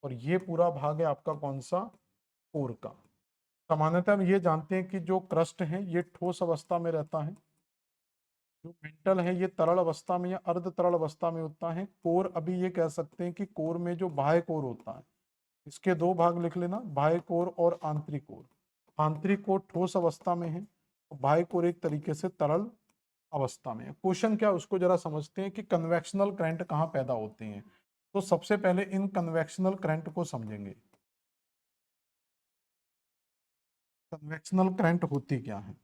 और ये पूरा भाग है आपका कौन सा, कोर का। सामान्यतः हम ये जानते हैं कि जो क्रस्ट है ये ठोस अवस्था में रहता है, जो मेंटल है ये तरल अवस्था में या अर्ध तरल अवस्था में होता है। कोर अभी ये कह सकते हैं कि कोर में जो बाह्य कोर होता है, इसके दो भाग लिख लेना, बाह्य कोर और आंतरिक कोर। आंतरिक कोर ठोस अवस्था में है, और बाह्य कोर एक तरीके से तरल अवस्था में है। क्वेश्चन क्या है उसको जरा समझते हैं कि कन्वेक्शनल करंट कहाँ पैदा होते हैं। तो सबसे पहले इन कन्वेक्शनल करंट को समझेंगे। कन्वेक्शनल करंट होती क्या है,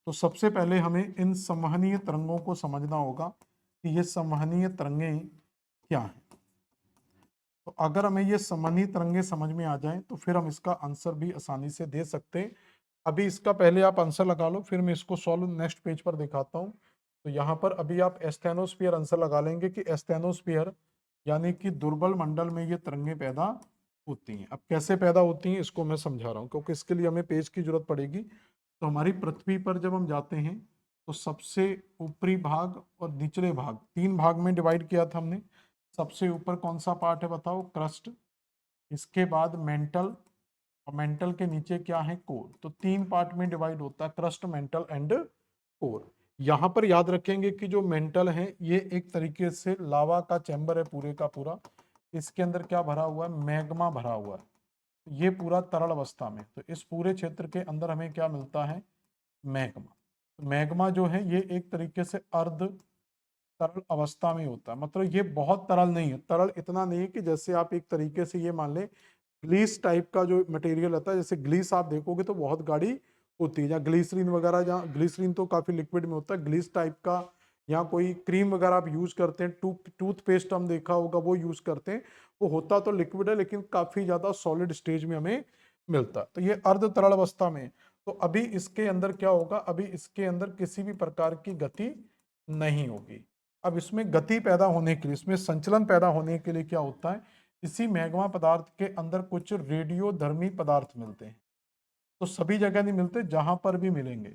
तो सबसे पहले हमें इन संवहनीय तरंगों को समझना होगा कि ये संवहनीय तरंगें क्या हैं। तो अगर हमें ये संवहनीय तरंगें समझ में आ जाएं तो फिर हम इसका आंसर भी आसानी से दे सकते हैं। अभी इसका पहले आप आंसर लगा लो, फिर मैं इसको सॉल्व नेक्स्ट पेज पर दिखाता हूँ। तो यहाँ पर अभी आप एस्थेनोस्फीयर आंसर लगा लेंगे कि एस्थेनोस्फीयर यानी कि दुर्बल मंडल में ये तरंगें पैदा होती हैं। अब कैसे पैदा होती हैं इसको मैं समझा रहा हूँ, क्योंकि इसके लिए हमें पेज की जरूरत पड़ेगी। तो हमारी पृथ्वी पर जब हम जाते हैं तो सबसे ऊपरी भाग और निचले भाग, तीन भाग में डिवाइड किया था हमने। सबसे ऊपर कौन सा पार्ट है बताओ, क्रस्ट, इसके बाद मेंटल, और मेंटल के नीचे क्या है, कोर। तो तीन पार्ट में डिवाइड होता है, क्रस्ट, मेंटल एंड कोर। यहाँ पर याद रखेंगे कि जो मेंटल है ये एक तरीके से लावा का चैम्बर है पूरे का पूरा। इसके अंदर क्या भरा हुआ है, मैग्मा भरा हुआ है, ये पूरा तरल अवस्था में। तो इस पूरे क्षेत्र के अंदर हमें क्या मिलता है, मैग्मा। तो मैग्मा जो है ये एक तरीके से अर्ध तरल अवस्था में होता है, मतलब ये बहुत तरल नहीं है, तरल इतना नहीं है कि जैसे आप एक तरीके से ये मान ले ग्लीस टाइप का जो मटेरियल होता है, जैसे ग्लीस आप देखोगे तो बहुत गाढ़ी होती है, या ग्लिसरीन वगैरह, जहाँ ग्लिसरीन तो काफी लिक्विड में होता है, ग्लीस टाइप का, या कोई क्रीम वगैरह आप यूज करते हैं, टूथपेस्ट हम देखा होगा वो यूज करते हैं, वो होता तो लिक्विड है लेकिन काफी ज्यादा सॉलिड स्टेज में हमें मिलता है। तो ये अर्ध तरल अवस्था में है। तो अभी इसके अंदर क्या होगा, अभी इसके अंदर किसी भी प्रकार की गति नहीं होगी। अब इसमें गति पैदा होने के लिए, इसमें संचलन पैदा होने के लिए क्या होता है, इसी मैग्मा पदार्थ के अंदर कुछ रेडियोधर्मी पदार्थ मिलते हैं। तो सभी जगह नहीं मिलते, जहां पर भी मिलेंगे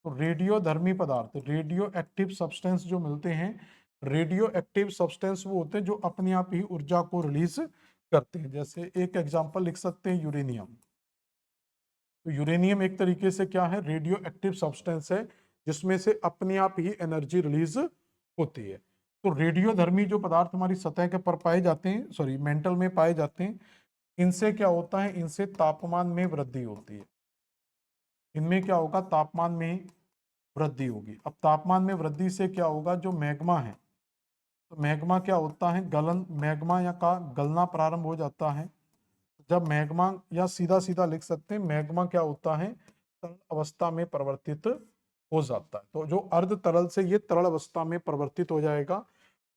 तो रेडियोधर्मी पदार्थ, रेडियो एक्टिव सब्सटेंस जो मिलते हैं, रेडियो एक्टिव सब्सटेंस वो होते हैं जो अपने आप ही ऊर्जा को रिलीज करते हैं। जैसे एक एग्जांपल लिख सकते हैं यूरेनियम। तो यूरेनियम एक तरीके से क्या है, रेडियो एक्टिव सब्सटेंस है जिसमें से अपने आप ही एनर्जी रिलीज होती है। तो रेडियोधर्मी जो पदार्थ हमारी सतह के पर पाए जाते हैं, सॉरी मेंटल में पाए जाते हैं, इनसे क्या होता है, इनसे तापमान में वृद्धि होती है। इनमें क्या होगा, तापमान में वृद्धि होगी। अब तापमान में वृद्धि से क्या होगा, जो मैग्मा है, तो मैग्मा क्या होता है, गलन, मैग्मा या का गलना प्रारंभ हो जाता है। जब मैग्मा, या सीधा सीधा लिख सकते हैं मैग्मा क्या होता है, तरल अवस्था में परिवर्तित हो जाता है। तो जो अर्ध तरल से ये तरल अवस्था में परिवर्तित हो जाएगा।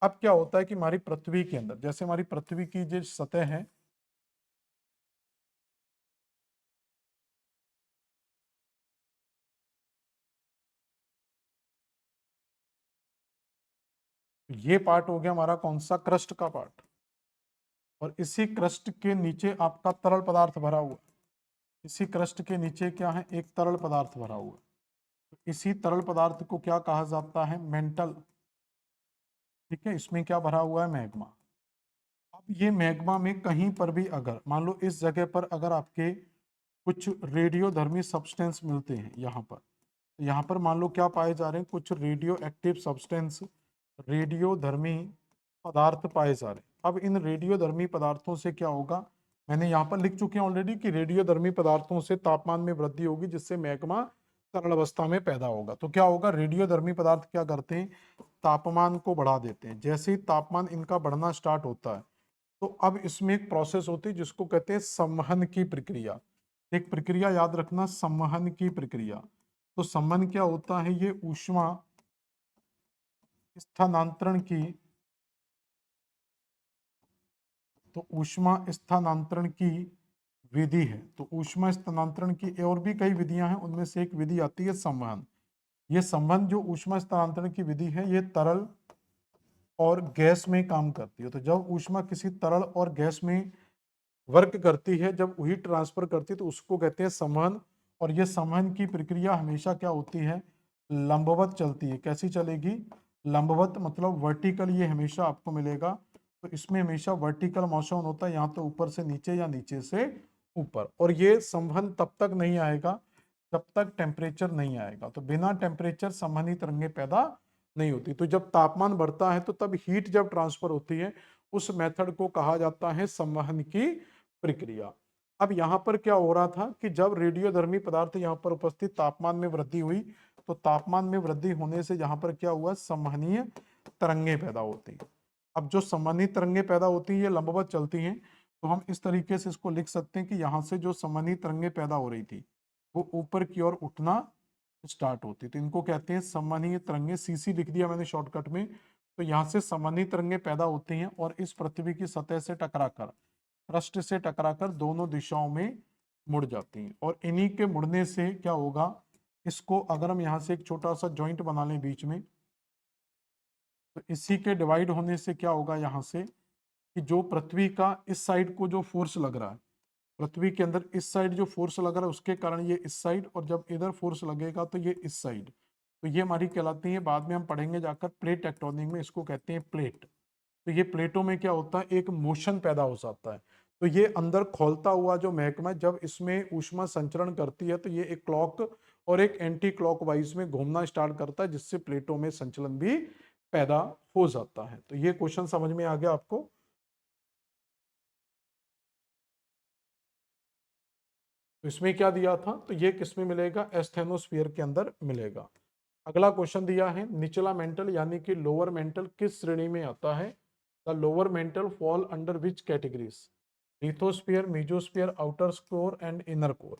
अब क्या होता है कि हमारी पृथ्वी के अंदर, जैसे हमारी पृथ्वी की जो सतह है, ये पार्ट हो गया हमारा कौन सा, क्रस्ट का पार्ट। और इसी क्रस्ट के नीचे आपका तरल पदार्थ भरा हुआ, इसी क्रस्ट के नीचे क्या है, एक तरल पदार्थ भरा हुआ। तो इसी तरल पदार्थ को क्या कहा जाता है, मेंटल। ठीक है, इसमें क्या भरा हुआ है, मैग्मा। अब ये मैग्मा में कहीं पर भी अगर मान लो इस जगह पर अगर आपके कुछ रेडियोधर्मी सब्सटेंस मिलते हैं यहाँ पर, तो यहाँ पर मान लो क्या पाए जा रहे हैं, कुछ रेडियो एक्टिव सब्सटेंस, रेडियोधर्मी पदार्थ पाए जा रहे हैं। अब इन रेडियोधर्मी पदार्थों से क्या होगा, मैंने यहाँ पर लिख चुके हैं ऑलरेडी कि रेडियोधर्मी पदार्थों से तापमान में वृद्धि होगी जिससे मैग्मा तरल अवस्था में पैदा होगा। तो क्या होगा, रेडियोधर्मी पदार्थ क्या करते हैं, तापमान को बढ़ा देते हैं। जैसे ही तापमान इनका बढ़ना स्टार्ट होता है, तो अब इसमें एक प्रोसेस होती है जिसको कहते हैं संवहन की प्रक्रिया। एक प्रक्रिया याद रखना, संवहन की प्रक्रिया। तो संवहन क्या होता है, ये ऊष्मा स्थानांतरण की, तो ऊष्मा स्थानांतरण की विधि है। तो ऊष्मा स्थानांतरण की और भी कई विधियां हैं, उनमें से एक विधि आती है संवहन। ये संवहन जो ऊष्मा स्थानांतरण की विधि है, ये तरल और गैस में काम करती है। तो जब ऊष्मा किसी तरल और गैस में वर्क करती है, जब हीट ट्रांसफर करती है, तो उसको कहते हैं संवहन। और ये संवहन की प्रक्रिया हमेशा क्या होती है, लंबवत चलती है। कैसी चलेगी, लंबवत, मतलब वर्टिकल ये हमेशा आपको मिलेगा। तो इसमें हमेशा वर्टिकल मोशन होता है, यहाँ तो ऊपर से नीचे या नीचे से ऊपर। और ये संवहन तब तक नहीं आएगा जब तक टेम्परेचर नहीं आएगा। तो बिना टेम्परेचर संवहनी तरंगें पैदा नहीं होती। तो जब तापमान बढ़ता है तो तब हीट जब ट्रांसफर होती है, उस मेथड को कहा जाता है संवहन की प्रक्रिया। अब यहाँ पर क्या हो रहा था कि जब रेडियोधर्मी पदार्थ यहाँ पर उपस्थित, तापमान में वृद्धि हुई, तो तापमान में वृद्धि होने से यहाँ पर क्या हुआ, संवहनीय तरंगें पैदा होती हैं। अब जो संवहनीय तरंगें पैदा होती हैं, ये लंबवत चलती हैं। तो हम इस तरीके से इसको लिख सकते हैं कि यहाँ से जो संवहनीय तरंगें पैदा हो रही थी, वो ऊपर की ओर उठना स्टार्ट होती। तो इनको कहते हैं संवहनीय तरंगें। सीसी लिख दिया मैंने शॉर्टकट में। तो यहाँ से संवहनीय तरंगें पैदा होती हैं और इस पृथ्वी की सतह से टकराकर, पृष्ठ से टकराकर दोनों दिशाओं में मुड़ जाती हैं। और इन्हीं के मुड़ने से क्या होगा, इसको अगर हम यहाँ से एक छोटा सा जॉइंट बना लें बीच में, तो इसी के डिवाइड होने से क्या होगा, यहाँ से कि जो पृथ्वी का इस साइड को जो फोर्स लग रहा है, पृथ्वी के अंदर इस साइड जो फोर्स लग रहा है, उसके कारण ये इस साइड, और जब इधर फोर्स लगेगा तो ये इस साइड। तो ये हमारी कहलाती है, बाद में हम पढ़ेंगे जाकर प्लेट टेक्टोनिक में, इसको कहते हैं प्लेट। तो ये प्लेटों में क्या होता है, एक मोशन पैदा हो जाता है। तो ये अंदर खोलता हुआ जो मैग्मा, जब इसमें ऊष्मा संचरण करती है, तो ये एक क्लॉक और एक एंटी क्लॉक वाइज में घूमना स्टार्ट करता है, जिससे प्लेटों में संचलन भी पैदा हो जाता है। तो ये क्वेश्चन समझ में आ गया आपको। तो इसमें क्या दिया था, तो ये किस में मिलेगा, एस्थेनोस्फीयर के अंदर मिलेगा। अगला क्वेश्चन दिया है, निचला मेंटल यानी कि लोअर मेंटल किस श्रेणी में आता है। The lower mental fall under which categories, lithosphere, mesosphere, outer core and inner core.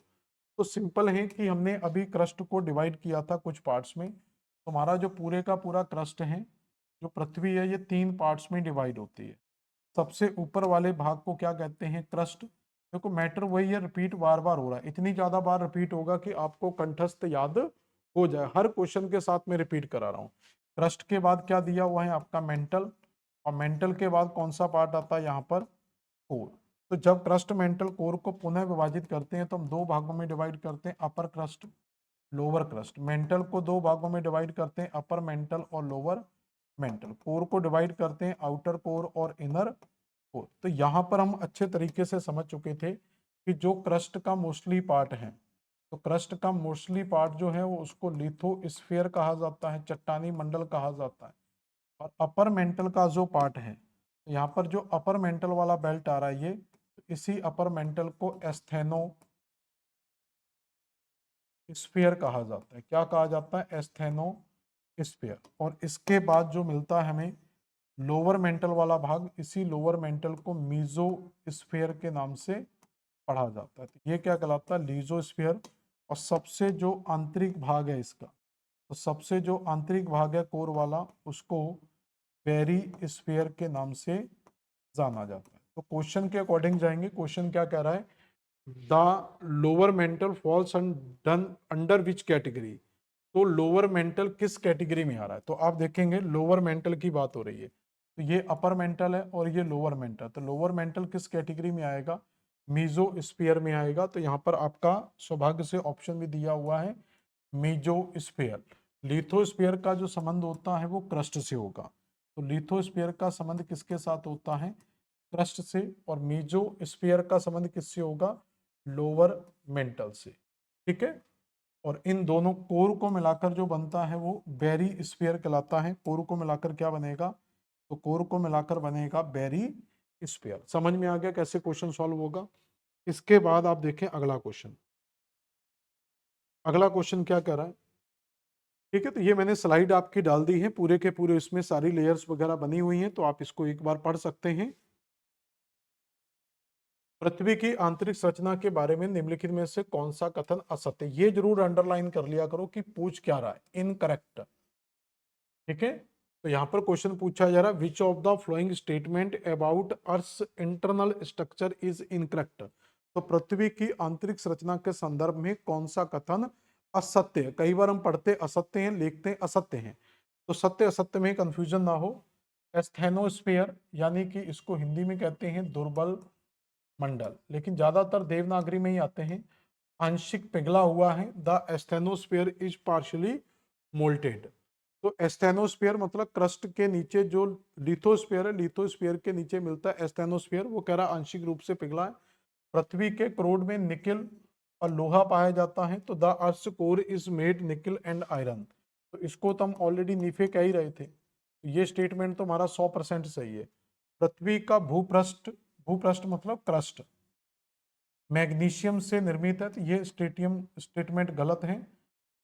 तो सिंपल है कि हमने अभी क्रस्ट को डिवाइड किया था कुछ पार्ट्स में। तो हमारा जो पूरे का पूरा क्रस्ट है, जो पृथ्वी है, ये 3 पार्ट्स में डिवाइड होती है। सबसे ऊपर वाले भाग को क्या कहते हैं, क्रस्ट। देखो मैटर वही है, रिपीट बार बार हो रहा है, इतनी ज्यादा बार रिपीट होगा कि आपको कंठस्थ याद हो जाए। हर क्वेश्चन के साथ मैं रिपीट करा रहा हूँ। क्रस्ट के बाद क्या दिया हुआ है आपका मेंटल, और मेंटल के बाद कौन सा पार्ट आता है यहाँ पर, कोर। तो जब क्रस्ट मेंटल कोर को पुनः विभाजित करते हैं तो हम दो भागों में डिवाइड करते हैं, अपर क्रस्ट लोअर क्रस्ट। मेंटल को दो भागों में डिवाइड करते हैं, अपर मेंटल और लोअर मेंटल। कोर को डिवाइड करते हैं आउटर कोर और इनर कोर। तो यहाँ पर हम अच्छे तरीके से समझ चुके थे कि जो क्रस्ट का मोस्टली पार्ट है, तो क्रस्ट का मोस्टली पार्ट जो है वो उसको लिथोस्फीयर कहा जाता है, चट्टानी मंडल कहा जाता है। और अपर मेंटल का जो पार्ट है, तो यहाँ पर जो अपर मेंटल वाला बेल्ट आ रहा है ये, तो इसी अपर मेंटल को एस्थेनो स्फीयर कहा जाता है। क्या कहा जाता है, एस्थेनो स्फीयर। और इसके बाद जो मिलता है हमें लोअर मेंटल वाला भाग, इसी लोअर मेंटल को मीजो स्फीयर के नाम से पढ़ा जाता है। तो ये क्या कहलाता है, लीजो स्फीयर। और सबसे जो आंतरिक भाग है इसका, तो सबसे जो आंतरिक भाग है कोर वाला, उसको पेरी स्फीयर के नाम से जाना जाता है। तो क्वेश्चन के अकॉर्डिंग जाएंगे। क्वेश्चन क्या कह रहा है, the lower mental falls under which category. तो लोअर मेंटल किस कैटेगरी में आ रहा है, तो आप देखेंगे लोअर मेंटल की बात हो रही है, तो ये अपर मेंटल है और ये लोअर मेंटल। तो लोअर मेंटल किस कैटेगरी में आएगा, मीजो स्फीयर में आएगा। तो यहाँ पर आपका सौभाग्य से ऑप्शन भी दिया हुआ है, मीजो स्फीयर। लिथोस्फीयर का जो संबंध होता है वो क्रस्ट से होगा। तो लिथोस्फीयर का संबंध किसके साथ होता है, क्रस्ट से। और मीजो स्फीयर का संबंध किससे होगा, लोअर मेंटल से। ठीक है। और इन दोनों कोर को मिलाकर जो बनता है वो बेरी स्फीयर कहलाता है। कोर को मिलाकर क्या बनेगा, तो कोर को मिलाकर बनेगा बेरी स्फीयर। समझ में आ गया कैसे क्वेश्चन सॉल्व होगा। इसके बाद आप देखें अगला क्वेश्चन। अगला क्वेश्चन क्या कर रहा है, ठीक है। तो ये मैंने स्लाइड आपकी डाल दी है, पूरे के पूरे इसमें सारी लेयर्स वगैरह बनी हुई हैं, तो आप इसको एक बार पढ़ सकते हैं। पृथ्वी की आंतरिक संरचना के बारे में निम्नलिखित में से कौन सा कथन असत्य। ये जरूर अंडरलाइन कर लिया करो कि पूछ क्या रहा है, इनकरेक्ट। ठीक है। तो यहां पर क्वेश्चन पूछा जा रहा है, which of the following statement about earth internal structure is incorrect. तो पृथ्वी की आंतरिक संरचना के संदर्भ में कौन सा कथन असत्य है। कई बार हम पढ़ते असत्य हैं, लिखते असत्य हैं, तो सत्य असत्य में कंफ्यूजन ना हो। एस्थेनोस्फीयर यानी कि इसको हिंदी में कहते हैं दुर्बल मंडल, लेकिन ज्यादातर देवनागरी में ही आते हैं। आंशिक पिघला हुआ है, the asthenosphere is partially molted. तो एस्थेनोस्फीयर मतलब क्रस्ट के नीचे जो लिथोस्फीयर है, लिथोस्फीयर के नीचे मिलता है एस्थेनोस्फीयर, वो कह रहा है आंशिक रूप से पिघला है। पृथ्वी के क्रोड में निकिल और लोहा पाया जाता है, तो the earth core is made nickel and iron. तो इसको तो हम ऑलरेडी नीफे कह ही रहे थे, ये स्टेटमेंट तो हमारा 100% सही है। पृथ्वी का भूपृष्ठ, भूपृष्ठ मतलब क्रस्ट, मैग्नीशियम से निर्मित है, तो ये स्टेटमेंट गलत है।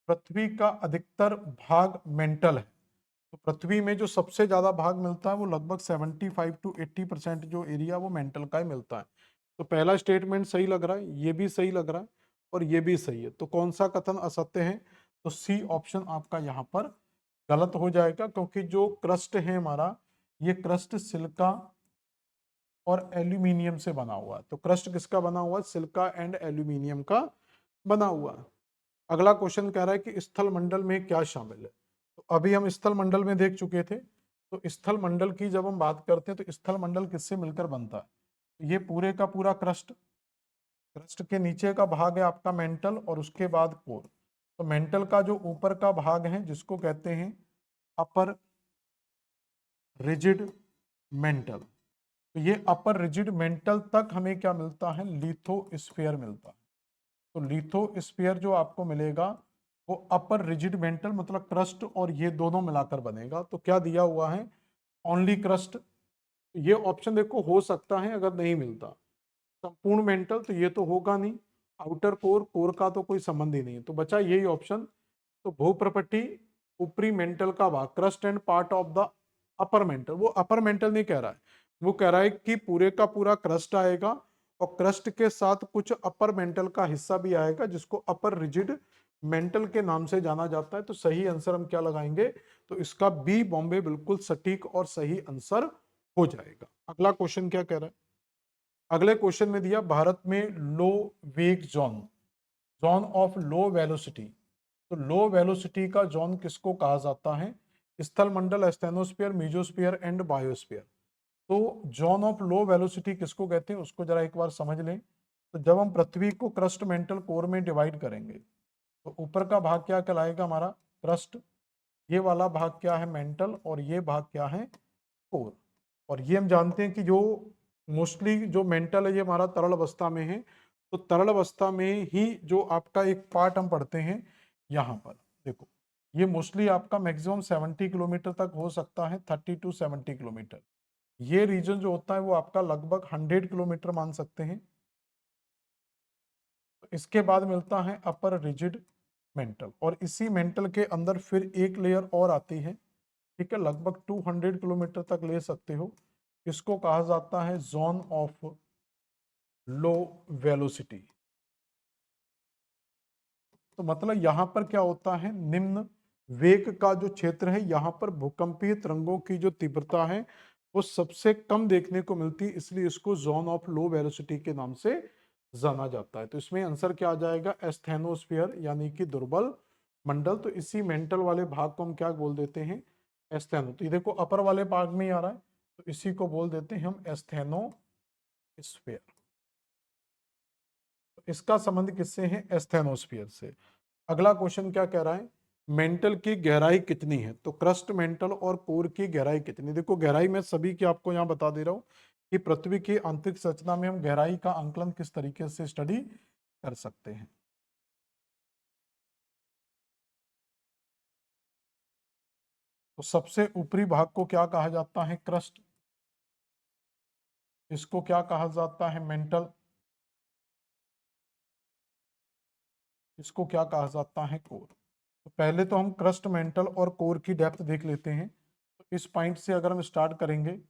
पृथ्वी का अधिकतर भाग मेंटल है। तो पृथ्वी में जो सबसे ज्यादा भाग मिलता है वो लगभग 75 to 80% जो एरिया वो मेंटल का ही मिलता है। तो पहला स्टेटमेंट सही लग रहा है, ये भी सही लग रहा है और ये भी सही है। तो कौन सा कथन असत्य है, तो सी ऑप्शन आपका यहाँ पर गलत हो जाएगा, क्योंकि जो क्रस्ट है हमारा, ये क्रस्ट सिलिका और एल्यूमिनियम से बना हुआ है। तो क्रस्ट किसका बना हुआ है, सिलिका एंड एल्यूमिनियम का बना हुआ है। अगला क्वेश्चन कह रहा है कि स्थल मंडल में क्या शामिल है। तो अभी हम स्थल मंडल में देख चुके थे। तो स्थल मंडल की जब हम बात करते हैं तो स्थल मंडल किससे मिलकर बनता है, तो ये पूरे का पूरा क्रस्ट, क्रस्ट के नीचे का भाग है आपका मेंटल और उसके बाद कोर। तो मेंटल का जो ऊपर का भाग है जिसको कहते हैं अपर रिजिड मेंटल, तो ये अपर रिजिड मेंटल तक हमें क्या मिलता है, लिथोस्फीयर मिलता है। तो लिथोस्फीयर जो आपको मिलेगा वो अपर रिजिड मेंटल मतलब क्रस्ट और ये दोनों मिलाकर बनेगा। तो क्या दिया हुआ है, ओनली क्रस्ट। ये ऑप्शन देखो हो सकता है अगर नहीं मिलता। संपूर्ण मेंटल तो ये तो होगा नहीं, आउटर कोर, कोर का तो कोई संबंध ही नहीं है, तो बचा यही ऑप्शन। तो भूप्रपट्टी ऊपरी मेंटल का भाग, crust and part of the upper mantle. वो अपर मेंटल नहीं कह रहा है, वो कह रहा है कि पूरे का पूरा क्रस्ट आएगा और क्रस्ट के साथ कुछ अपर मेंटल का हिस्सा भी आएगा जिसको अपर रिजिड मेंटल के नाम से जाना जाता है। तो सही आंसर हम क्या लगाएंगे, तो इसका बी बॉम्बे बिल्कुल सटीक और सही आंसर हो जाएगा। अगला क्वेश्चन क्या कह रहा है, अगले क्वेश्चन में दिया भारत में लो वेग zone, zone of low velocity. तो लो वेलोसिटी का जोन किसको कहा जाता है? स्थल मंडल, एस्थेनोस्फीयर, मीजोस्फीयर एंड बायोस्फीयर। तो जोन ऑफ लो वेलोसिटी किसको कहते हैं उसको जरा एक बार समझ लें। तो जब हम पृथ्वी को क्रस्ट मेंटल कोर में डिवाइड करेंगे तो ऊपर का भाग क्या कहलाएगा हमारा? क्रस्ट। ये वाला भाग क्या है? मेंटल। और ये भाग क्या है? कोर। और ये हम जानते हैं कि जो मोस्टली जो मेंटल है ये हमारा तरल अवस्था में है। तो तरल अवस्था में ही जो आपका एक पार्ट हम पढ़ते हैं यहाँ पर देखो, ये मोस्टली आपका मैक्सिमम 70 किलोमीटर तक हो सकता है, 30 to 70 किलोमीटर। ये रीजन जो होता है वो आपका लगभग 100 किलोमीटर मान सकते हैं। तो इसके बाद मिलता है अपर रिजिड मेंटल, और इसी मेंटल के अंदर फिर एक लेयर और आती है, ठीक है, लगभग 200 किलोमीटर तक ले सकते हो। इसको कहा जाता है जोन ऑफ लो वेलोसिटी। तो मतलब यहां पर क्या होता है, निम्न वेग का जो क्षेत्र है यहां पर भूकंपीय तरंगों की जो तीव्रता है वो सबसे कम देखने को मिलती है, इसलिए इसको जोन ऑफ लो वेलोसिटी के नाम से जाना जाता है। तो इसमें आंसर क्या आ जाएगा? एस्थेनोस्फीयर, यानी कि दुर्बल मंडल। तो इसी मेंटल वाले भाग को हम क्या बोल देते हैं? एस्थेनो। तो ये देखो अपर वाले भाग में ही आ रहा है, तो इसी को बोल देते हैं हम एस्थेनोस्फीयर। इसका संबंध किससे है? एस्थेनोस्फीयर से। अगला क्वेश्चन क्या कह रहा है? मेंटल की गहराई कितनी है? तो क्रस्ट मेंटल और कोर की गहराई कितनी? देखो गहराई में सभी की आपको यहां बता दे रहा हूं कि पृथ्वी की आंतरिक संरचना में हम गहराई का आंकलन किस तरीके से स्टडी कर सकते हैं। तो सबसे ऊपरी भाग को क्या कहा जाता है? क्रस्ट। इसको क्या कहा जाता है? मेंटल। इसको क्या कहा जाता है? कोर। तो पहले तो हम क्रस्ट, मेंटल और कोर की डेप्थ देख लेते हैं। तो इस पॉइंट से अगर हम स्टार्ट करेंगे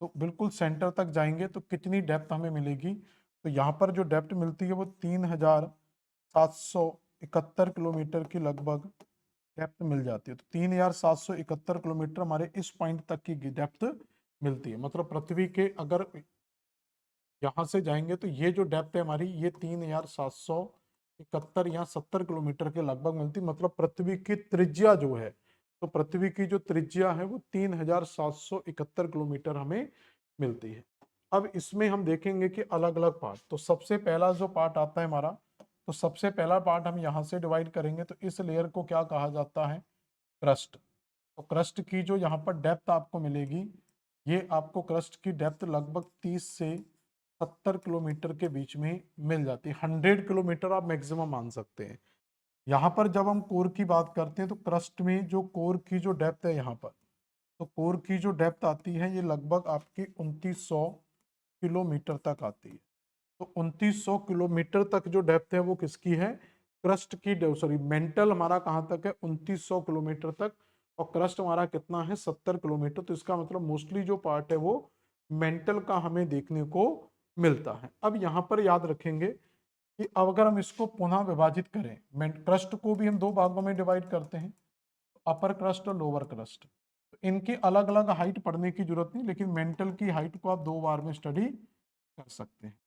तो बिल्कुल सेंटर तक जाएंगे तो कितनी डेप्थ हमें मिलेगी? तो यहाँ पर जो डेप्थ मिलती है वो 3771 किलोमीटर की लगभग डेप्थ मिल जाती है। तो 3771 किलोमीटर हमारे इस पॉइंट तक की डेप्थ मिलती है। मतलब पृथ्वी के अगर यहाँ से जाएंगे तो ये जो डेप्थ है हमारी ये 3771 या 70 किलोमीटर के लगभग मिलती, मतलब पृथ्वी की त्रिज्या जो है, तो पृथ्वी की जो त्रिज्या है वो 3771 किलोमीटर हमें मिलती है। अब इसमें हम देखेंगे कि अलग अलग पार्ट। तो सबसे पहला जो पार्ट आता है हमारा, तो सबसे पहला पार्ट हम यहाँ से डिवाइड करेंगे तो इस लेयर को क्या कहा जाता है? क्रस्ट। तो क्रस्ट की जो यहाँ पर डेप्थ आपको मिलेगी, ये आपको क्रस्ट की डेप्थ लगभग 30 से 70 किलोमीटर के बीच में मिल जाती है। 100 किलोमीटर आप मैक्सिमम मान सकते हैं। यहाँ पर जब हम कोर की बात करते हैं तो क्रस्ट में जो कोर की जो डेप्थ है यहाँ पर, तो कोर की जो डेप्थ आती है ये लगभग आपकी 2900 किलोमीटर तक आती है। तो 2900 किलोमीटर तक जो डेप्थ है वो किसकी है? क्रस्ट की। सॉरी, मेंटल हमारा कहाँ तक है? 2900 किलोमीटर तक। और क्रस्ट हमारा कितना है? 70 किलोमीटर। तो इसका मतलब मोस्टली जो पार्ट है वो मेंटल का हमें देखने को मिलता है। अब यहाँ पर याद रखेंगे कि अब अगर हम इसको पुनः विभाजित करें, क्रस्ट को भी हम दो भागों में डिवाइड करते हैं, अपर क्रस्ट और लोअर क्रस्ट। तो इनकी अलग अलग हाइट पढ़ने की जरूरत नहीं, लेकिन मेंटल की हाइट को आप दो बार में स्टडी कर सकते हैं।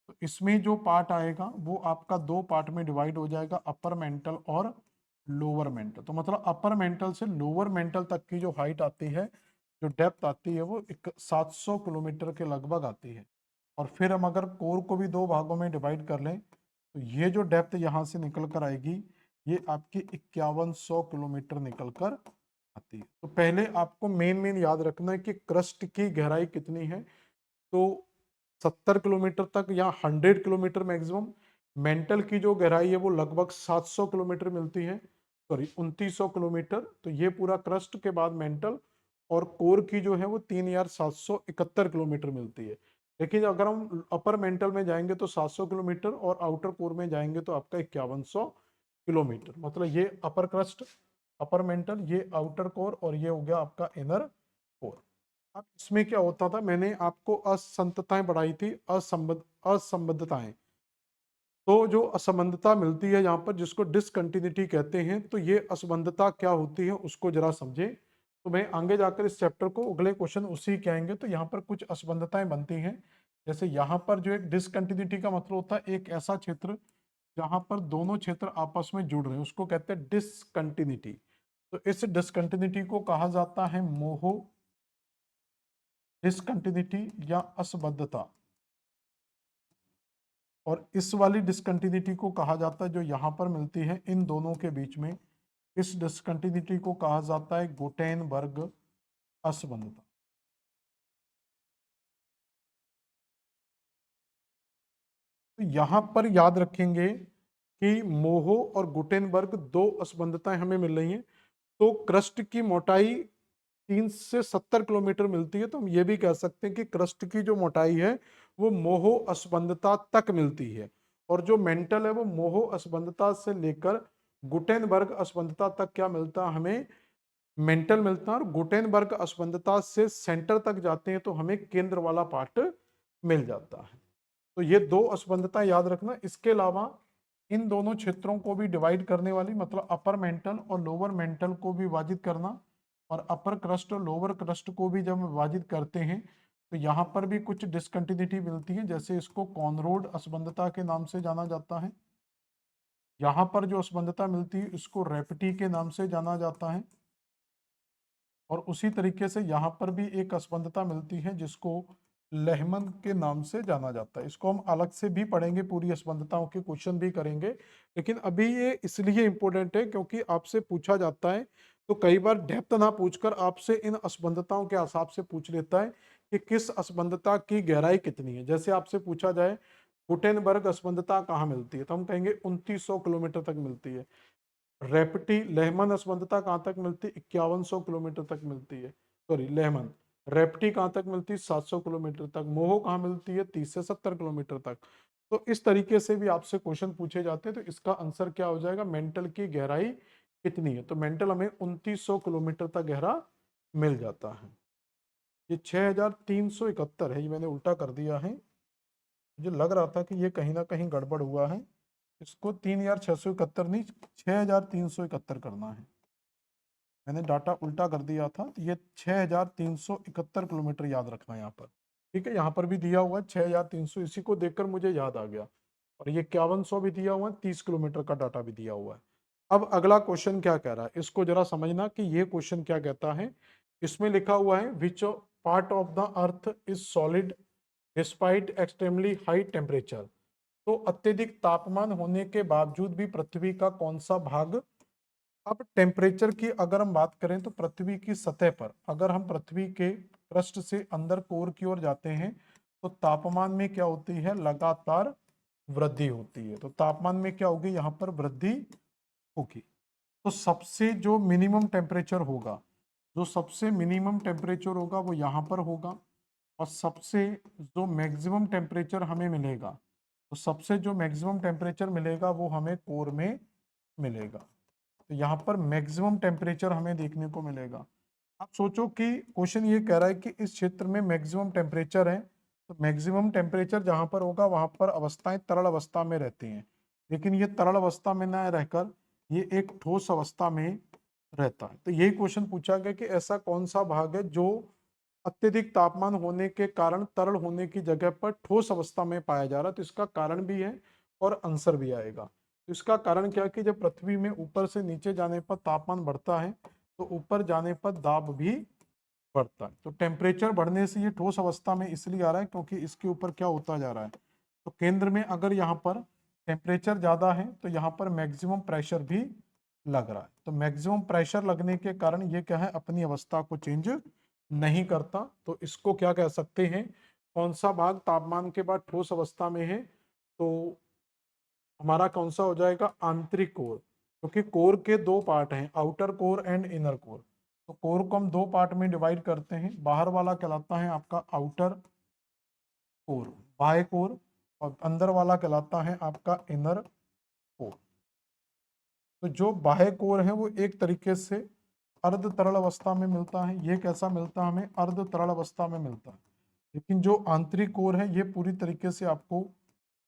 तो इसमें जो पार्ट आएगा वो आपका दो पार्ट में डिवाइड हो जाएगा, अपर मेंटल और लोअर मेंटल। तो मतलब अपर मेंटल से लोअर मेंटल तक की जो हाइट आती है, जो डेप्थ आती है वो 700 किलोमीटर के लगभग आती है। और फिर हम अगर कोर को भी दो भागों में डिवाइड कर लें तो ये जो डेप्थ यहाँ से निकल कर आएगी ये आपकी 5100 किलोमीटर निकल कर आती है। तो पहले आपको मेन याद रखना है कि क्रस्ट की गहराई कितनी है। तो 70 किलोमीटर तक या 100 किलोमीटर मैक्सिमम। मेंटल की जो गहराई है वो लगभग 700 किलोमीटर मिलती है, सॉरी 2900 किलोमीटर। तो ये पूरा क्रस्ट के बाद मेंटल। और कोर की जो है वो 3771 किलोमीटर मिलती है। लेकिन अगर हम अपर मेंटल में जाएंगे तो 700 किलोमीटर, और आउटर कोर में जाएंगे तो आपका 5100 किलोमीटर। मतलब ये अपर क्रस्ट, अपर मेंटल, ये आउटर कोर, और ये हो गया आपका इनर कोर। अब इसमें क्या होता था, मैंने आपको असंतताएं बढ़ाई थी, असंबद्धताएं। तो जो असंबद्धता मिलती है यहाँ पर जिसको डिसकंटिन्यूटी कहते हैं, तो ये असंबद्धता क्या होती है उसको जरा समझे। तो मैं आगे जाकर इस चैप्टर को अगले क्वेश्चन उसी के आएंगे। तो यहाँ पर कुछ असंबद्धताएं बनती हैं जैसे यहाँ पर जो एक डिसकंटिन्यूटी का मतलब होता है एक ऐसा क्षेत्र जहां पर दोनों क्षेत्र आपस में जुड़ रहे हैं, उसको कहते हैं डिसकंटिन्यूटी। तो इस डिसकंटिन्यूटी को कहा जाता है मोहो डिसकंटिन्यूटी या असंबद्धता। और इस वाली डिसकंटिन्यूटी को कहा जाता है जो यहां पर मिलती है इन दोनों के बीच में, इस डिसकंटिन्यूटी को कहा जाता है गुटेनबर्ग असंबद्धता। तो यहां पर याद रखेंगे कि मोहो और गुटेनबर्ग दो असंबद्धताएं हमें मिल रही हैं। तो क्रस्ट की मोटाई 3 से 70 किलोमीटर मिलती है, तो हम ये भी कह सकते हैं कि क्रस्ट की जो मोटाई है वो मोहो असंबद्धता तक मिलती है। और जो मेंटल है वो मोहो असंबद्धता से लेकर गुटेनबर्ग असंबद्धता तक क्या मिलता है हमें, मेंटल मिलता है। और गुटेनबर्ग असंबद्धता से सेंटर तक जाते हैं तो हमें केंद्र वाला पार्ट मिल जाता है। तो ये दो असंबद्धता याद रखना। इसके अलावा इन दोनों क्षेत्रों को भी डिवाइड करने वाली, मतलब अपर मेंटल और लोअर मेंटल को भी विभाजित करना, और अपर क्रस्ट और लोअर क्रस्ट को भी जब विभाजित करते हैं तो यहाँ पर भी कुछ डिसकंटिन्यूटी मिलती है। जैसे इसको कॉनरोड असंबद्धता के नाम से जाना जाता है। यहाँ पर जो असंबद्धता मिलती है इसको रेपटी के नाम से जाना जाता है। और उसी तरीके से यहाँ पर भी एक असंबद्धता मिलती है जिसको लेहमन के नाम से जाना जाता है। इसको हम अलग से भी पढ़ेंगे, पूरी असंबद्धताओं के क्वेश्चन भी करेंगे, लेकिन अभी ये इसलिए इंपॉर्टेंट है क्योंकि आपसे पूछा जाता है। तो कई बार डेप्थ ना पूछकर आपसे इन असंबद्धताओं के हिसाब से पूछ लेता है कि किस असंबद्धता की गहराई कितनी है। जैसे आपसे पूछा जाए गुटेनबर्ग असंबद्धता कहाँ मिलती है, तो हम कहेंगे 2900 किलोमीटर तक मिलती है। रेपटी लेहमन असंबद्धता कहाँ तक मिलती है, 5100 किलोमीटर तक मिलती है। Sorry, Lehmann. रेपटी कहाँ तक मिलती है, 700 किलोमीटर तक। मोहो कहाँ मिलती है, 30 से 70 किलोमीटर तक। तो इस तरीके से भी आपसे क्वेश्चन पूछे जाते हैं। तो इसका आंसर क्या हो जाएगा, मेंटल की गहराई कितनी है। तो मेंटल हमें 2900 किलोमीटर तक गहरा मिल जाता है। ये 6371 है, ये मैंने उल्टा कर दिया है। मुझे लग रहा था कि ये कहीं ना कहीं गड़बड़ हुआ है। इसको 3671 नहीं, 6371 करना है। मैंने डाटा उल्टा कर दिया था, तो ये 6371 किलोमीटर याद रखना है यहाँ पर। ठीक है, यहाँ पर भी दिया हुआ है 6300, इसी को देखकर मुझे याद आ गया। और ये 5100 भी दिया हुआ है, 30 किलोमीटर का डाटा भी दिया हुआ है। अब अगला क्वेश्चन क्या कह रहा है, इसको जरा समझना कि ये क्वेश्चन क्या कहता है। इसमें लिखा हुआ है which part of the earth is solid despite extremely high temperature. तो अत्यधिक तापमान होने के बावजूद भी पृथ्वी का कौन सा भाग। अब टेम्परेचर की अगर हम बात करें तो पृथ्वी की सतह पर अगर हम पृथ्वी के पृष्ठ से अंदर कोर की ओर जाते हैं तो तापमान में क्या होती है, लगातार वृद्धि होती है। तो तापमान में क्या होगी, यहाँ पर वृद्धि होगी। तो सबसे जो मिनिमम टेम्परेचर होगा, जो सबसे मिनिमम टेम्परेचर होगा वो यहाँ पर होगा। और सबसे जो मैक्सिमम टेम्परेचर हमें मिलेगा, तो सबसे जो मैक्सिमम टेम्परेचर मिलेगा वो हमें कोर में मिलेगा। तो यहाँ पर मैक्सिमम टेम्परेचर हमें देखने को मिलेगा। आप सोचो कि क्वेश्चन ये कह रहा है कि इस क्षेत्र में मैक्सिमम टेम्परेचर है, तो मैक्सिमम टेम्परेचर जहाँ पर होगा वहाँ पर अवस्थाएं तरल अवस्था में रहती हैं, लेकिन ये तरल अवस्था में न रहकर ये एक ठोस अवस्था में रहता है। तो यही क्वेश्चन पूछा गया कि ऐसा कौन सा भाग है जो अत्यधिक तापमान होने के कारण तरल होने की जगह पर ठोस अवस्था में पाया जा रहा है। तो इसका कारण भी है और आंसर भी आएगा। तो इसका कारण क्या है कि जब पृथ्वी में ऊपर से नीचे जाने पर तापमान बढ़ता है तो ऊपर जाने पर दाब भी बढ़ता है। तो टेम्परेचर बढ़ने से ये ठोस अवस्था में इसलिए आ रहा है क्योंकि इसके ऊपर क्या होता जा रहा है। तो केंद्र में अगर यहाँ पर टेम्परेचर ज्यादा है तो यहाँ पर मैक्सिमम प्रेशर भी लग रहा है। तो मैक्सिमम प्रेशर लगने के कारण ये क्या है, अपनी अवस्था को चेंज नहीं करता। तो इसको क्या कह सकते हैं, कौन सा भाग तापमान के बाद ठोस अवस्था में है। तो हमारा कौन सा हो जाएगा, आंतरिक कोर। क्योंकि कोर के दो पार्ट हैं, outer core and inner core. तो कोर को हम दो पार्ट में डिवाइड करते हैं। बाहर वाला कहलाता है आपका आउटर कोर, बाह्य कोर, और अंदर वाला कहलाता है आपका इनर कोर। तो जो बाह्य कोर है वो एक तरीके से अर्ध तरल अवस्था में मिलता है। ये कैसा मिलता है हमें, अर्ध तरल अवस्था में मिलता है। लेकिन जो आंतरिक कोर है ये पूरी तरीके से आपको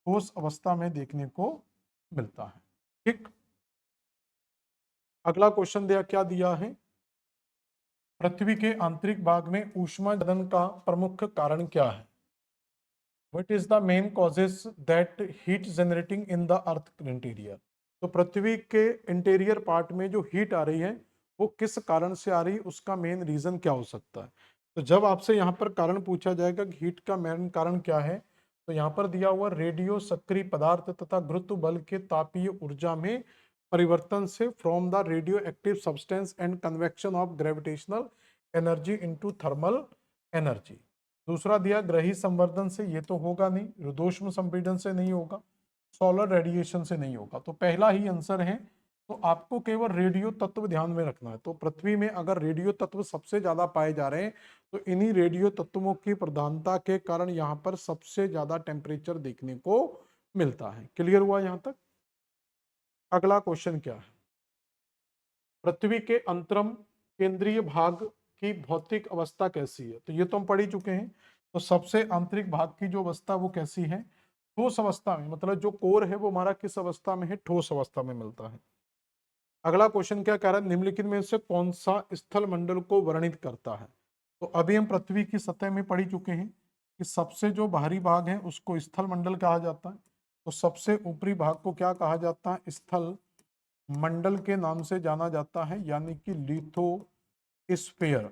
ठोस अवस्था में देखने को मिलता है। ठीक, अगला क्वेश्चन दिया, क्या दिया है, पृथ्वी के आंतरिक भाग में ऊष्मा गलन का प्रमुख कारण क्या है। What is the main causes that heat generating in the earth interior. तो पृथ्वी के इंटीरियर पार्ट में जो हीट आ रही है वो किस कारण से आ रही है, उसका मेन रीजन क्या हो सकता है। तो जब आपसे यहाँ पर कारण पूछा जाएगा कि हीट का मेन कारण क्या है, तो यहाँ पर दिया हुआ रेडियो सक्रिय पदार्थ तथा गुरुत्व बल के तापीय ऊर्जा में परिवर्तन से from the radio active substance and convection of gravitational energy into thermal energy. दूसरा दिया ग्रही संवर्धन से, ये तो होगा नहीं, रुद्धोष्म संपीड़न से नहीं होगा, सोलर रेडिएशन से नहीं होगा, तो पहला ही आंसर है। तो आपको केवल रेडियो तत्व ध्यान में रखना है। तो पृथ्वी में अगर रेडियो तत्व सबसे ज्यादा पाए जा रहे हैं तो इन्हीं रेडियो तत्वों की प्रधानता के कारण यहाँ पर सबसे ज्यादा टेम्परेचर देखने को मिलता है। क्लियर हुआ यहाँ तक। अगला क्वेश्चन क्या है, पृथ्वी के अंतरम केंद्रीय भाग की भौतिक अवस्था कैसी है। तो ये तो हम पढ़ ही चुके हैं। तो सबसे आंतरिक भाग की जो अवस्था वो कैसी है, ठोस अवस्था में, मतलब जो कोर है वो हमारा किस अवस्था में है, ठोस अवस्था में मिलता है। अगला क्वेश्चन क्या कह रहा है, निम्नलिखित में से कौन सा स्थल मंडल को वर्णित करता है। तो अभी हम पृथ्वी की सतह में पढ़ ही चुके हैं कि सबसे जो बाहरी भाग है उसको स्थल मंडल कहा जाता है। तो सबसे ऊपरी भाग को क्या कहा जाता है, स्थल मंडल के नाम से जाना जाता है, यानी कि लिथोस्फीयर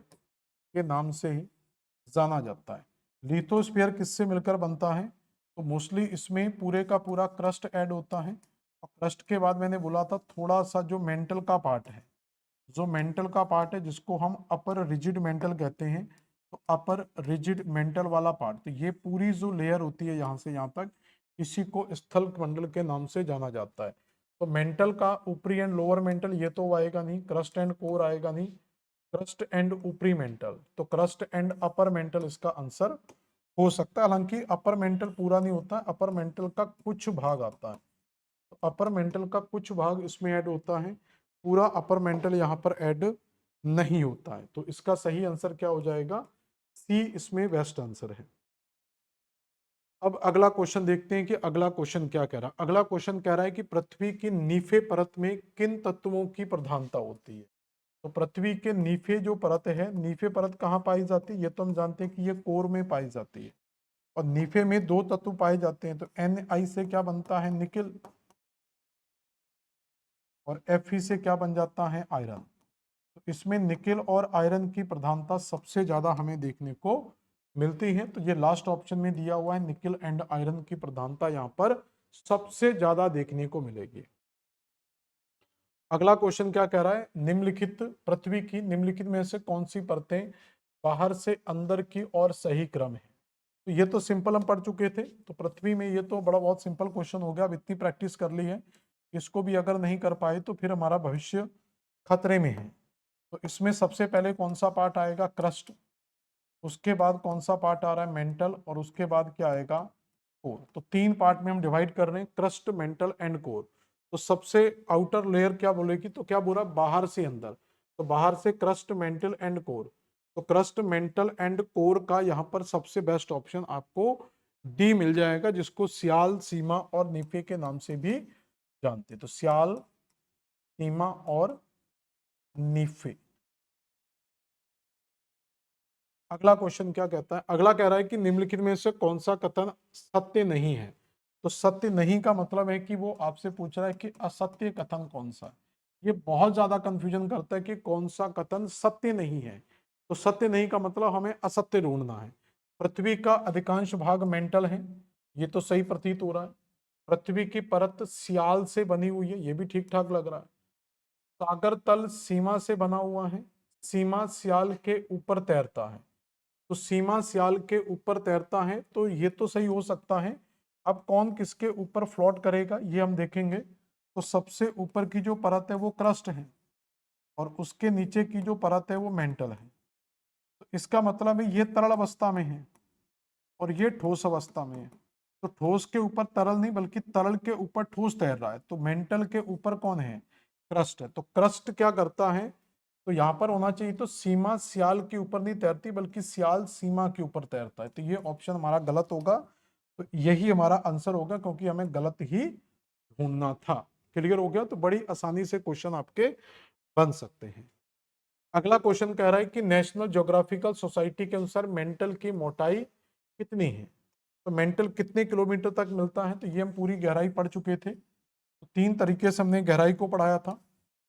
के नाम से ही जाना जाता है। लिथोस्फीयर किससे मिलकर बनता है, तो मोस्टली इसमें पूरे का पूरा क्रस्ट ऐड होता है। और क्रस्ट के बाद मैंने बोला था थोड़ा सा जो मेंटल का पार्ट है, जो मेंटल का पार्ट है जिसको हम अपर रिजिड मेंटल कहते हैं, तो अपर रिजिड मेंटल वाला पार्ट, तो ये पूरी जो लेयर होती है यहाँ से यहाँ तक, इसी को स्थल मंडल के नाम से जाना जाता है। तो मेंटल का ऊपरी एंड लोअर मेंटल ये तो आएगा नहीं, क्रस्ट एंड कोर आएगा नहीं, क्रस्ट एंड ऊपरी मेंटल, तो क्रस्ट एंड अपर मेंटल इसका आंसर हो सकता है। हालांकि अपर मेंटल पूरा नहीं होता है, अपर मेंटल का कुछ भाग आता है, तो अपर मेंटल का कुछ भाग इसमें ऐड होता है, पूरा अपर मेंटल यहाँ पर ऐड नहीं होता है। तो इसका सही आंसर क्या हो जाएगा, सी इसमें बेस्ट आंसर है। अब अगला क्वेश्चन देखते हैं कि अगला क्वेश्चन क्या कह रहा है। अगला क्वेश्चन कह रहा है कि पृथ्वी की नीफे परत में किन तत्वों की प्रधानता होती है। तो पृथ्वी के नीफे जो परत है, नीफे परत कहाँ पाई जाती है, ये तो हम जानते हैं कि ये कोर में पाई जाती है। और नीफे में दो तत्व पाए जाते हैं, तो Na से क्या बनता है, निकिल, और Fe से क्या बन जाता है, आयरन। तो इसमें निकिल और आयरन की प्रधानता सबसे ज्यादा हमें देखने को मिलती है। तो ये लास्ट ऑप्शन में दिया हुआ है, निकिल एंड आयरन की प्रधानता यहाँ पर सबसे ज्यादा देखने को मिलेगी। अगला क्वेश्चन क्या कह रहा है, निम्नलिखित पृथ्वी की निम्नलिखित में से कौन सी परतें बाहर से अंदर की ओर सही क्रम है। तो ये तो सिंपल हम पढ़ चुके थे। तो पृथ्वी में ये तो बड़ा बहुत सिंपल क्वेश्चन हो गया, अब इतनी प्रैक्टिस कर ली है, इसको भी अगर नहीं कर पाए तो फिर हमारा भविष्य खतरे में है। तो इसमें सबसे पहले कौन सा पार्ट आएगा, क्रस्ट, उसके बाद कौन सा पार्ट आ रहा है, मेंटल, और उसके बाद क्या आएगा, कोर। तो तीन पार्ट में हम डिवाइड कर रहे हैं, क्रस्ट, मेंटल एंड कोर। तो सबसे आउटर लेयर क्या बोलेगी, तो क्या बोला, बाहर से अंदर, तो बाहर से क्रस्ट, मेंटल एंड कोर। तो क्रस्ट, मेंटल एंड कोर का यहाँ पर सबसे बेस्ट ऑप्शन आपको डी मिल जाएगा, जिसको सियाल, सीमा और नीफे के नाम से भी जानते हैं। तो सियाल, सीमा और नीफे। अगला क्वेश्चन क्या कहता है, अगला कह रहा है कि निम्नलिखित में से कौन सा कथन सत्य नहीं है। तो सत्य नहीं का मतलब है कि वो आपसे पूछ रहा है कि असत्य कथन कौन सा है। ये बहुत ज्यादा कंफ्यूजन करता है कि कौन सा कथन सत्य नहीं है। तो सत्य नहीं का मतलब हमें असत्य ढूंढना है। पृथ्वी का अधिकांश भाग मेंटल है, ये तो सही प्रतीत हो रहा है। पृथ्वी की परत सियाल से बनी हुई है, ये भी ठीक ठाक लग रहा है। सागर तल सीमा से बना हुआ है, सीमा सियाल के ऊपर तैरता है। तो सीमा सियाल के ऊपर तैरता है, तो ये तो सही हो सकता है। अब कौन किसके ऊपर फ्लोट करेगा ये हम देखेंगे। तो सबसे ऊपर की जो परत है वो क्रस्ट है, और उसके नीचे की जो परत है वो मेंटल है। तो इसका मतलब है ये तरल अवस्था में है और ये ठोस अवस्था में है। तो ठोस के ऊपर तरल नहीं, बल्कि तरल के ऊपर ठोस तैर रहा है। तो मेंटल के ऊपर कौन है, क्रस्ट है। तो क्रस्ट क्या करता है, तो यहाँ पर होना चाहिए, तो सीमा सियाल के ऊपर नहीं तैरती, बल्कि सियाल सीमा के ऊपर तैरता है। तो ये ऑप्शन हमारा गलत होगा। तो यही हमारा आंसर होगा, क्योंकि हमें गलत ही ढूंढना था। क्लियर हो गया। तो बड़ी आसानी से क्वेश्चन आपके बन सकते हैं। अगला क्वेश्चन कह रहा है कि नेशनल ज्योग्राफिकल सोसाइटी के अनुसार मेंटल की मोटाई कितनी है। तो मेंटल कितने किलोमीटर तक मिलता है, तो ये हम पूरी गहराई पढ़ चुके थे। तो 3 तरीके से हमने गहराई को पढ़ाया था।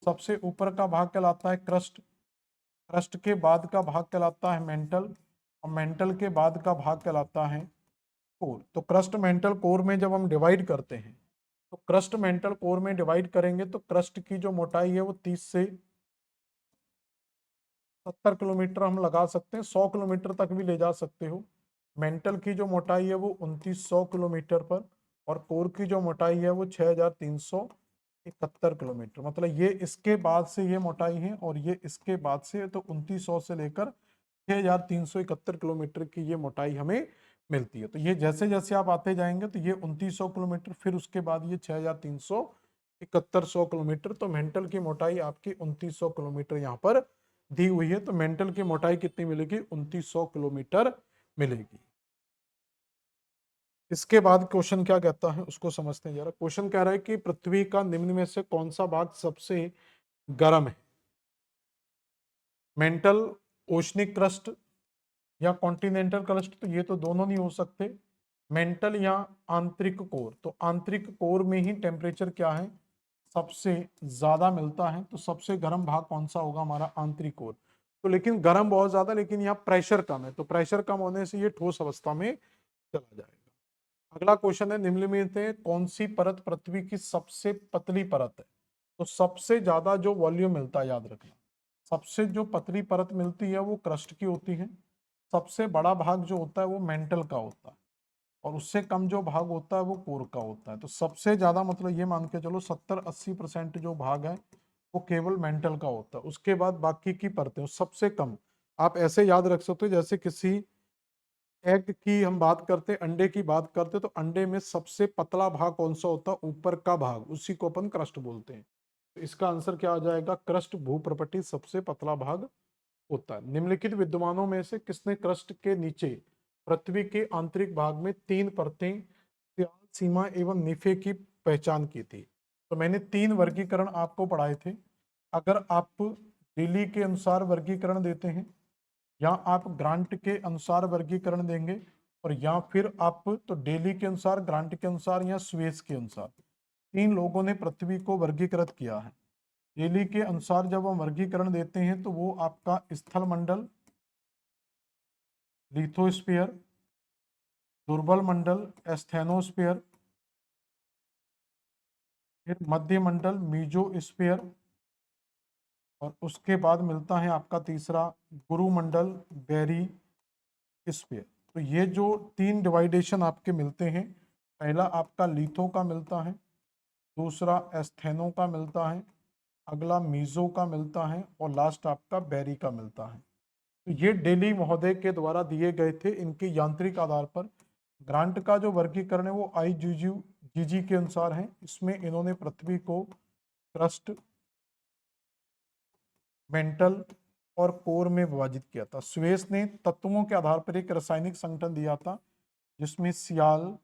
सबसे ऊपर का भाग कहलाता है क्रस्ट, क्रस्ट के बाद का भाग कहलाता है मेंटल, और मेंटल के बाद का भाग कहलाता है कोर। तो क्रस्ट मेंटल कोर में जब हम डिवाइड करते हैं, तो क्रस्ट मेंटल कोर में डिवाइड करेंगे तो क्रस्ट की जो मोटाई है वो 30 से 70 किलोमीटर हम लगा सकते हैं, 100 किलोमीटर तक भी ले जा सकते हो। मेंटल की जो मोटाई है वो 2900 किलोमीटर पर, और कोर की जो मोटाई है वो 6371 किलोमीटर। मतलब ये इसके बाद से ये मोटाई है और ये इसके बाद से, तो 2900 से लेकर 6371 किलोमीटर की ये मोटाई हमें मिलती है। तो ये जैसे जैसे आप आते जाएंगे तो ये 2900 किलोमीटर, फिर उसके बाद ये 6371 किलोमीटर। तो मेंटल की मोटाई आपकी 2900 किलोमीटर यहाँ पर दी हुई है। तो मेंटल की मोटाई कितनी मिलेगी, 2900 किलोमीटर मिलेगी। इसके बाद क्वेश्चन क्या कहता है उसको समझते हैं जरा। क्वेश्चन कह रहा है कि पृथ्वी का निम्न में से कौन सा भाग सबसे गर्म है, मेंटल ओशनिक क्रस्ट या कॉन्टिनेंटल क्रस्ट। तो ये तो दोनों नहीं हो सकते, मेंटल या आंतरिक कोर। तो आंतरिक कोर में ही टेम्परेचर क्या है, सबसे ज्यादा मिलता है। तो सबसे गर्म भाग कौन सा होगा, हमारा आंतरिक कोर। तो लेकिन गर्म बहुत ज्यादा, लेकिन यहाँ प्रेशर कम है, तो प्रेशर कम होने से ये ठोस अवस्था में चला जाएगा। अगला क्वेश्चन है, निम्न में से कौन सी परत पृथ्वी की सबसे पतली परत है। तो सबसे ज्यादा जो वॉल्यूम मिलता है, याद रखना, सबसे जो पतली परत मिलती है वो क्रस्ट की होती है। सबसे बड़ा भाग जो होता है वो मेंटल का होता है, और उससे कम जो भाग होता है वो कोर का होता है। तो सबसे ज्यादा मतलब ये मान के चलो 70-80% जो भाग है वो केवल मेंटल का होता है। उसके बाद बाकी की परतें, सबसे कम आप ऐसे याद रख सकते हो, जैसे किसी एग की हम बात करते, अंडे की बात करते, तो अंडे में सबसे पतला भाग कौन सा होता है, ऊपर का भाग, उसी को अपन क्रस्ट बोलते हैं। तो इसका आंसर क्या आ जाएगा, क्रस्ट भूप्रपटी सबसे पतला भाग होता है। निम्नलिखित विद्यमानों में से किसने क्रस्ट के नीचे पृथ्वी के आंतरिक भाग में 3 परतें, सियाल, सीमा एवं निफे की पहचान की थी। तो मैंने 3 वर्गीकरण आपको पढ़ाए थे। अगर आप डेली के अनुसार वर्गीकरण देते हैं, या आप ग्रांट के अनुसार वर्गीकरण देंगे, और या फिर आप तो डेली के अनुसार, ग्रांट के अनुसार, या स्वेस के अनुसार, 3 लोगों ने पृथ्वी को वर्गीकृत किया है। डेली के अनुसार जब हम वर्गीकरण देते हैं तो वो आपका स्थल मंडल, लिथोस्फीयर, दुर्बल मंडल, एस्थेनोस्फीयर, फिर मध्य मंडल, मीजोस्फीयर, और उसके बाद मिलता है आपका तीसरा गुरुमंडल, बेरी स्फीयर। तो ये जो 3 डिवाइडेशन आपके मिलते हैं, पहला आपका लिथो का मिलता है, दूसरा एस्थेनो का मिलता है, अगला मीजो का मिलता है, और लास्ट आपका बेरी का मिलता है। तो ये डेली महोदय के द्वारा दिए गए थे, इनके यांत्रिक आधार पर। ग्रांट का जो वर्गीकरण है वो IGG के अनुसार है। इसमें इन्होंने पृथ्वी को क्रस्ट, मेंटल और कोर में विभाजित किया था। स्वेस ने तत्वों के आधार पर एक रासायनिक संगठन दिया था, जिसमें सियाल,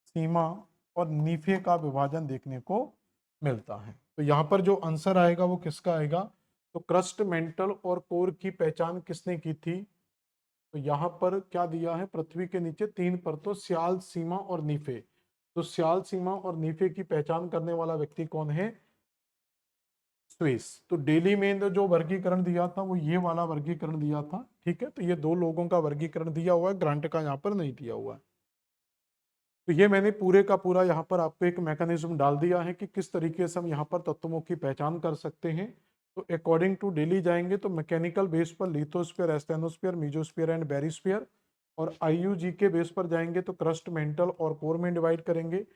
सीमा और नीफे का विभाजन देखने को मिलता है। तो यहाँ पर जो आंसर आएगा वो किसका आएगा, तो क्रस्ट, मेंटल और कोर की पहचान किसने की थी। तो यहाँ पर क्या दिया है, पृथ्वी के नीचे 3 परतों, सियाल, सीमा और नीफे। तो सियाल, सीमा और नीफे की पहचान करने वाला व्यक्ति कौन है, स्विस। तो डेली में जो वर्गीकरण दिया था वो ये वाला वर्गीकरण दिया था। ठीक है, तो ये 2 लोगों का वर्गीकरण दिया हुआ है, ग्रांट का यहाँ पर नहीं दिया हुआ है। तो ये मैंने पूरे का पूरा यहाँ पर आपको एक मैकेनिज्म डाल दिया है कि किस तरीके से हम यहाँ पर तत्वों की पहचान कर सकते हैं। तो अकॉर्डिंग टू डेली जाएंगे तो मैकेनिकल बेस पर लिथोस्फीयर, एस्थेनोस्फीयर, मीजोस्फीयर एंड बेरिस्फीयर, और IUG के बेस पर जाएंगे तो क्रस्ट, मेंटल और कोर में डिवाइड करेंगे,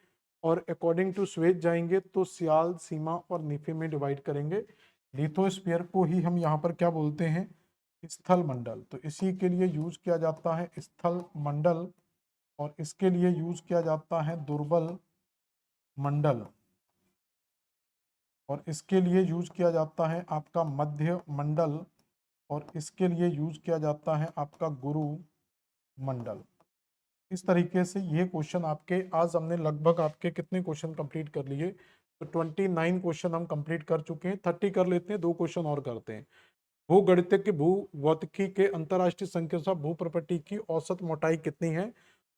और अकॉर्डिंग टू स्वेज जाएंगे तो सियाल, सीमा और निफे में डिवाइड करेंगे। लिथोस्फीयर को ही हम यहाँ पर क्या बोलते हैं, स्थल मंडल। तो इसी के लिए यूज किया जाता है स्थल मंडल, और इसके लिए यूज किया जाता है दुर्बल मंडल, और इसके लिए यूज किया जाता है आपका मध्य मंडल, और इसके लिए यूज किया जाता है आपका गुरु मंडल। इस तरीके से ये क्वेश्चन आपके, आज हमने लगभग आपके कितने क्वेश्चन कंप्लीट कर लिए, तो 29 क्वेश्चन हम कंप्लीट कर चुके हैं। 30 कर लेते हैं, 2 क्वेश्चन और करते हैं। भूगणितज्ञ भूभौतिकी के अंतरराष्ट्रीय संख्या भू प्रॉपर्टी की औसत मोटाई कितनी है।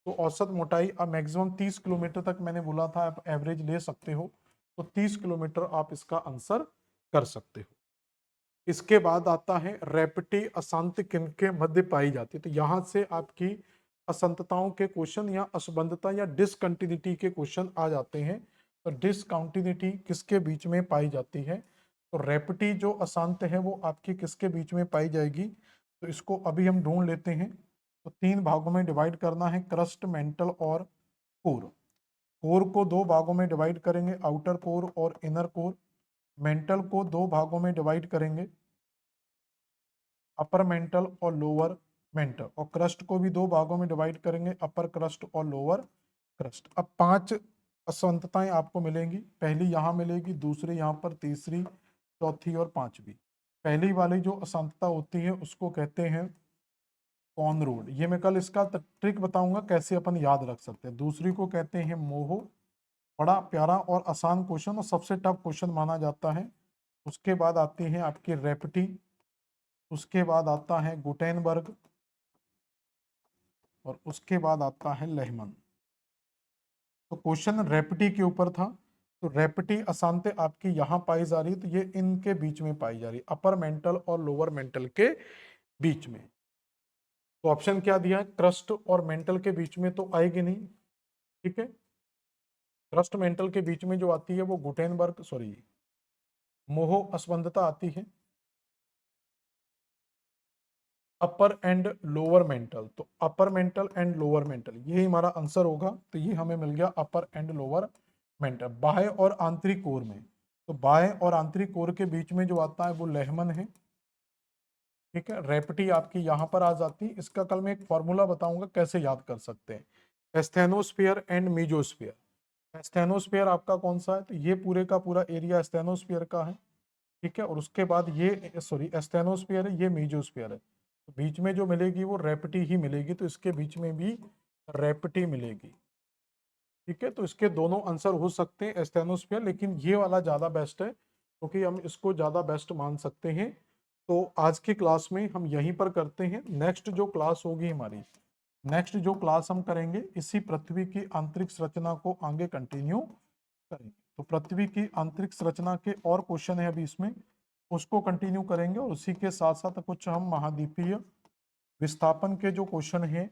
तो औसत मोटाई अब मैक्सिमम 30 किलोमीटर तक मैंने बोला था, आप एवरेज ले सकते हो, तो 30 किलोमीटर आप इसका आंसर कर सकते हो। इसके बाद आता है रेपटी अशांत किनके मध्य पाई जाती है। तो यहां से आपकी असंतताओं के क्वेश्चन या असंबद्धता या डिसकंटिन्यूटी के क्वेश्चन आ जाते हैं। तो डिसकंटिन्यूटी किसके बीच में पाई जाती है? तो रेपटी जो अशांत है वो आपकी किसके बीच में पाई जाएगी? तो इसको अभी हम ढूंढ लेते हैं। तो 3 भागों में डिवाइड करना है, क्रस्ट, मेंटल और कोर। कोर को 2 भागों में डिवाइड करेंगे, आउटर कोर और इनर कोर। मेंटल को 2 भागों में डिवाइड करेंगे, अपर मेंटल और लोअर मेंटल। और क्रस्ट को भी 2 भागों में डिवाइड करेंगे, अपर क्रस्ट और लोअर क्रस्ट। अब 5 असंतताएं आपको मिलेंगी, पहली यहाँ मिलेगी, दूसरी यहाँ पर, तीसरी, चौथी और पांचवी। पहली वाली जो असंतता होती है उसको कहते हैं कॉन रोड। ये मैं कल इसका ट्रिक बताऊंगा कैसे अपन याद रख सकते हैं। दूसरी को कहते हैं मोहो, बड़ा प्यारा और आसान क्वेश्चन और सबसे टफ क्वेश्चन माना जाता है। उसके बाद आती है आपकी रेपटी, उसके बाद आता है गुटेनबर्ग और उसके बाद आता है लेहमन। तो क्वेश्चन रेपटी के ऊपर था। तो रेपटी अशांति आपकी यहां पाई जा रही है, तो ये इनके बीच में पाई जा रही है, अपर मेंटल और लोअर मेंटल के बीच में। तो ऑप्शन क्या दिया है? क्रस्ट और मेंटल के बीच में तो आएगी नहीं, ठीक है। क्रस्ट मेंटल के बीच में जो आती है वो गुटेनबर्ग सॉरी मोहो असंबद्धता आती है। अपर एंड लोअर मेंटल, तो upper mantle and lower mental यही हमारा आंसर होगा। तो ये हमें मिल गया अपर एंड लोअर मेंटल। बाह्य और आंतरिक कोर में, तो बाह्य और आंतरिक कोर के बीच में जो आता है वो लेहमन है, ठीक है। रेपटी आपकी यहां पर आ जाती है। इसका कल मैं एक फॉर्मूला बताऊंगा कैसे याद कर सकते हैं। Asthenosphere and mesosphere. एस्थेनोस्फीयर आपका कौन सा है? तो ये पूरे का पूरा एरिया एस्थेनोस्फीयर का है, ठीक है। और उसके बाद ये सॉरी एस्थेनोस्फीयर है, ये मीजोस्फीयर है। तो बीच में जो मिलेगी वो रेपटी ही मिलेगी, तो इसके बीच में भी रेपटी मिलेगी, ठीक है। तो इसके दोनों आंसर हो सकते हैं एस्थेनोस्फीयर, लेकिन ये वाला ज्यादा बेस्ट है क्योंकि हम इसको ज्यादा बेस्ट मान सकते हैं। तो आज की क्लास में हम यहीं पर करते हैं। नेक्स्ट जो क्लास होगी हमारी, नेक्स्ट जो क्लास हम करेंगे इसी पृथ्वी की आंतरिक संरचना को आगे कंटिन्यू करेंगे। तो पृथ्वी की आंतरिक संरचना के और क्वेश्चन है अभी इसमें, उसको कंटिन्यू करेंगे और उसी के साथ साथ कुछ हम महाद्वीपीय विस्थापन के जो क्वेश्चन हैं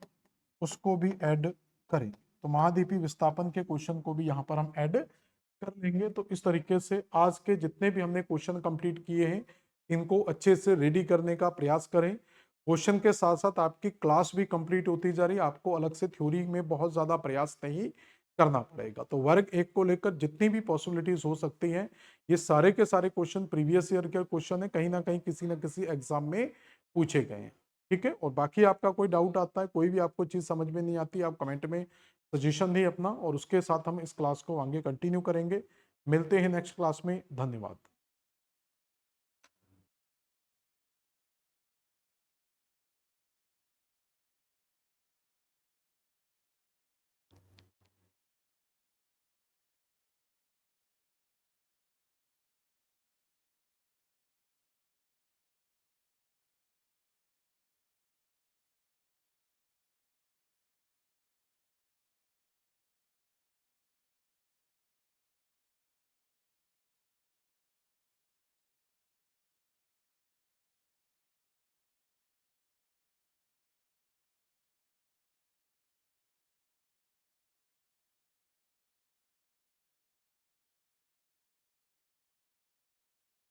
उसको भी ऐड करें। तो महाद्वीपीय विस्थापन के क्वेश्चन को भी यहाँ पर हम ऐड कर लेंगे। तो इस तरीके से आज के जितने भी हमने क्वेश्चन कंप्लीट किए हैं इनको अच्छे से रेडी करने का प्रयास करें। क्वेश्चन के साथ साथ आपकी क्लास भी कंप्लीट होती जा रही है, आपको अलग से थ्योरी में बहुत ज्यादा प्रयास नहीं करना पड़ेगा। तो वर्ग 1 को लेकर जितनी भी पॉसिबिलिटीज हो सकती हैं, ये सारे के सारे क्वेश्चन प्रीवियस ईयर के क्वेश्चन है, कहीं ना कहीं किसी ना किसी एग्जाम में पूछे गए हैं, ठीक है। और बाकी आपका कोई डाउट आता है, कोई भी आपको चीज समझ में नहीं आती, आप कमेंट में सजेशन दें अपना, और उसके साथ हम इस क्लास को आगे कंटिन्यू करेंगे। मिलते हैं नेक्स्ट क्लास में, धन्यवाद।